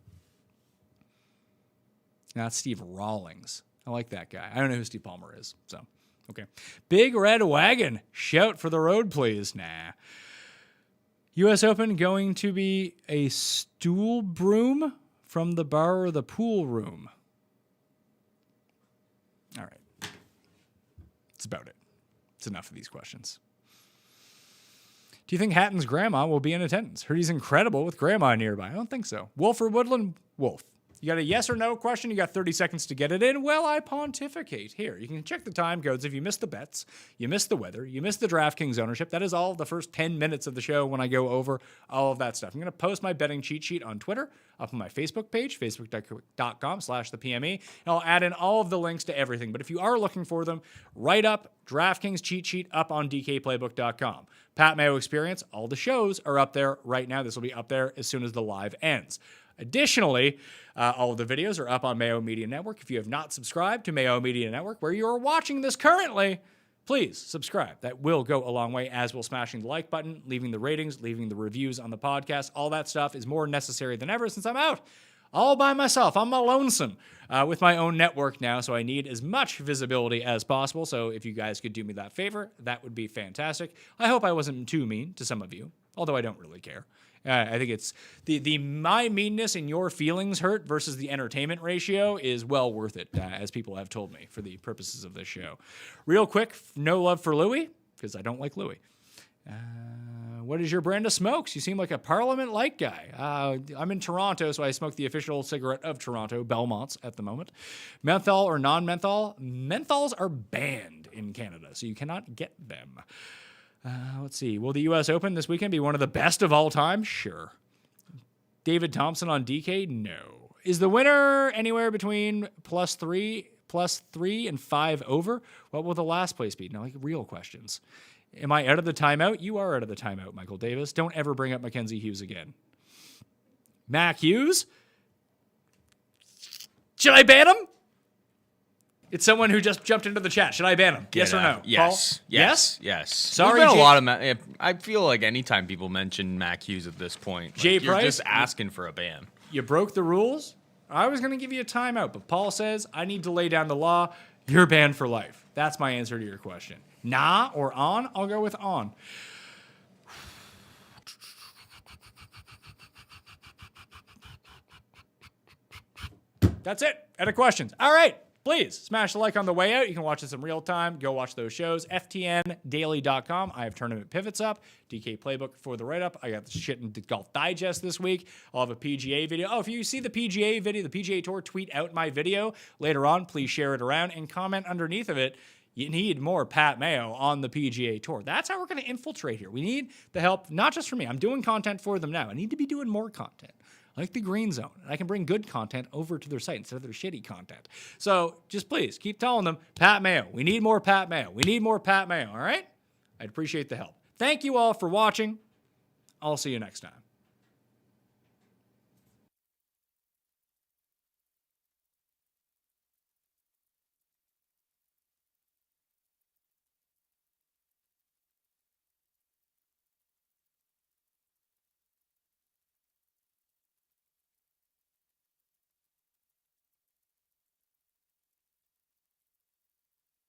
Not Steve Rawlings. I like that guy. I don't know who Steve Palmer is, so okay. Big Red Wagon. Shout for the road, please. Nah. U.S. Open going to be a stool broom from the bar or the pool room. All right. That's about it. It's enough of these questions. Do you think Hatton's grandma will be in attendance? Heard he's incredible with grandma nearby. I don't think so. Wolf or Woodland? Wolf. You got a yes or no question? You got 30 seconds to get it in. Well, I pontificate. Here, you can check the time codes if you missed the bets, you missed the weather, you missed the DraftKings ownership. That is all the first 10 minutes of the show when I go over all of that stuff. I'm going to post my betting cheat sheet on Twitter, up on my Facebook page, facebook.com/thepme. And I'll add in all of the links to everything. But if you are looking for them, write up DraftKings cheat sheet up on dkplaybook.com. Pat Mayo Experience, all the shows are up there right now. This will be up there as soon as the live ends. Additionally, all of the videos are up on Mayo Media Network. If you have not subscribed to Mayo Media Network, where you are watching this currently, please subscribe. That will go a long way, as will smashing the like button, leaving the ratings, leaving the reviews on the podcast. All that stuff is more necessary than ever since I'm out all by myself. I'm a lonesome with my own network now, so I need as much visibility as possible. So if you guys could do me that favor, that would be fantastic. I hope I wasn't too mean to some of you, although I don't really care. I think it's my meanness and your feelings hurt versus the entertainment ratio is well worth it, as people have told me for the purposes of this show. Real quick, no love for Louis, because I don't like Louis. What is your brand of smokes? You seem like a Parliament-like guy. I'm in Toronto, so I smoke the official cigarette of Toronto, Belmont's at the moment. Menthol or non-menthol? Menthols are banned in Canada, so you cannot get them. Let's see. Will the U.S. Open this weekend be one of the best of all time? Sure. David Thompson on DK? No. Is the winner anywhere between +3 and 5 over? What will the last place be? Now, like real questions. Am I out of the timeout? You are out of the timeout, Michael Davis. Don't ever bring up Mackenzie Hughes again. Mac Hughes? Should I ban him? It's someone who just jumped into the chat. Should I ban him? Yes or no? Yes. Paul? Yes. Sorry, There's been Jay- a lot of. I feel like anytime people mention Mac Hughes at this point, Jay you're Price? just asking for a ban. You broke the rules. I was going to give you a timeout, but Paul says I need to lay down the law. You're banned for life. That's my answer to your question. Nah or on? I'll go with on. That's it. Out of questions. All right. Please smash the like on the way out. You can watch this in real time. Go watch those shows. FTNdaily.com. I have tournament pivots up. DK Playbook for the write-up. I got the shit in the Golf Digest this week. I'll have a PGA video. Oh, if you see the PGA video, the PGA Tour, tweet out my video later on. Please share it around and comment underneath of it. You need more Pat Mayo on the PGA Tour. That's how we're going to infiltrate here. We need the help, not just from me. I'm doing content for them now. I need to be doing more content. Like the Green Zone. I can bring good content over to their site instead of their shitty content. So just please keep telling them, Pat Mayo. We need more Pat Mayo. We need more Pat Mayo, all right? I'd appreciate the help. Thank you all for watching. I'll see you next time.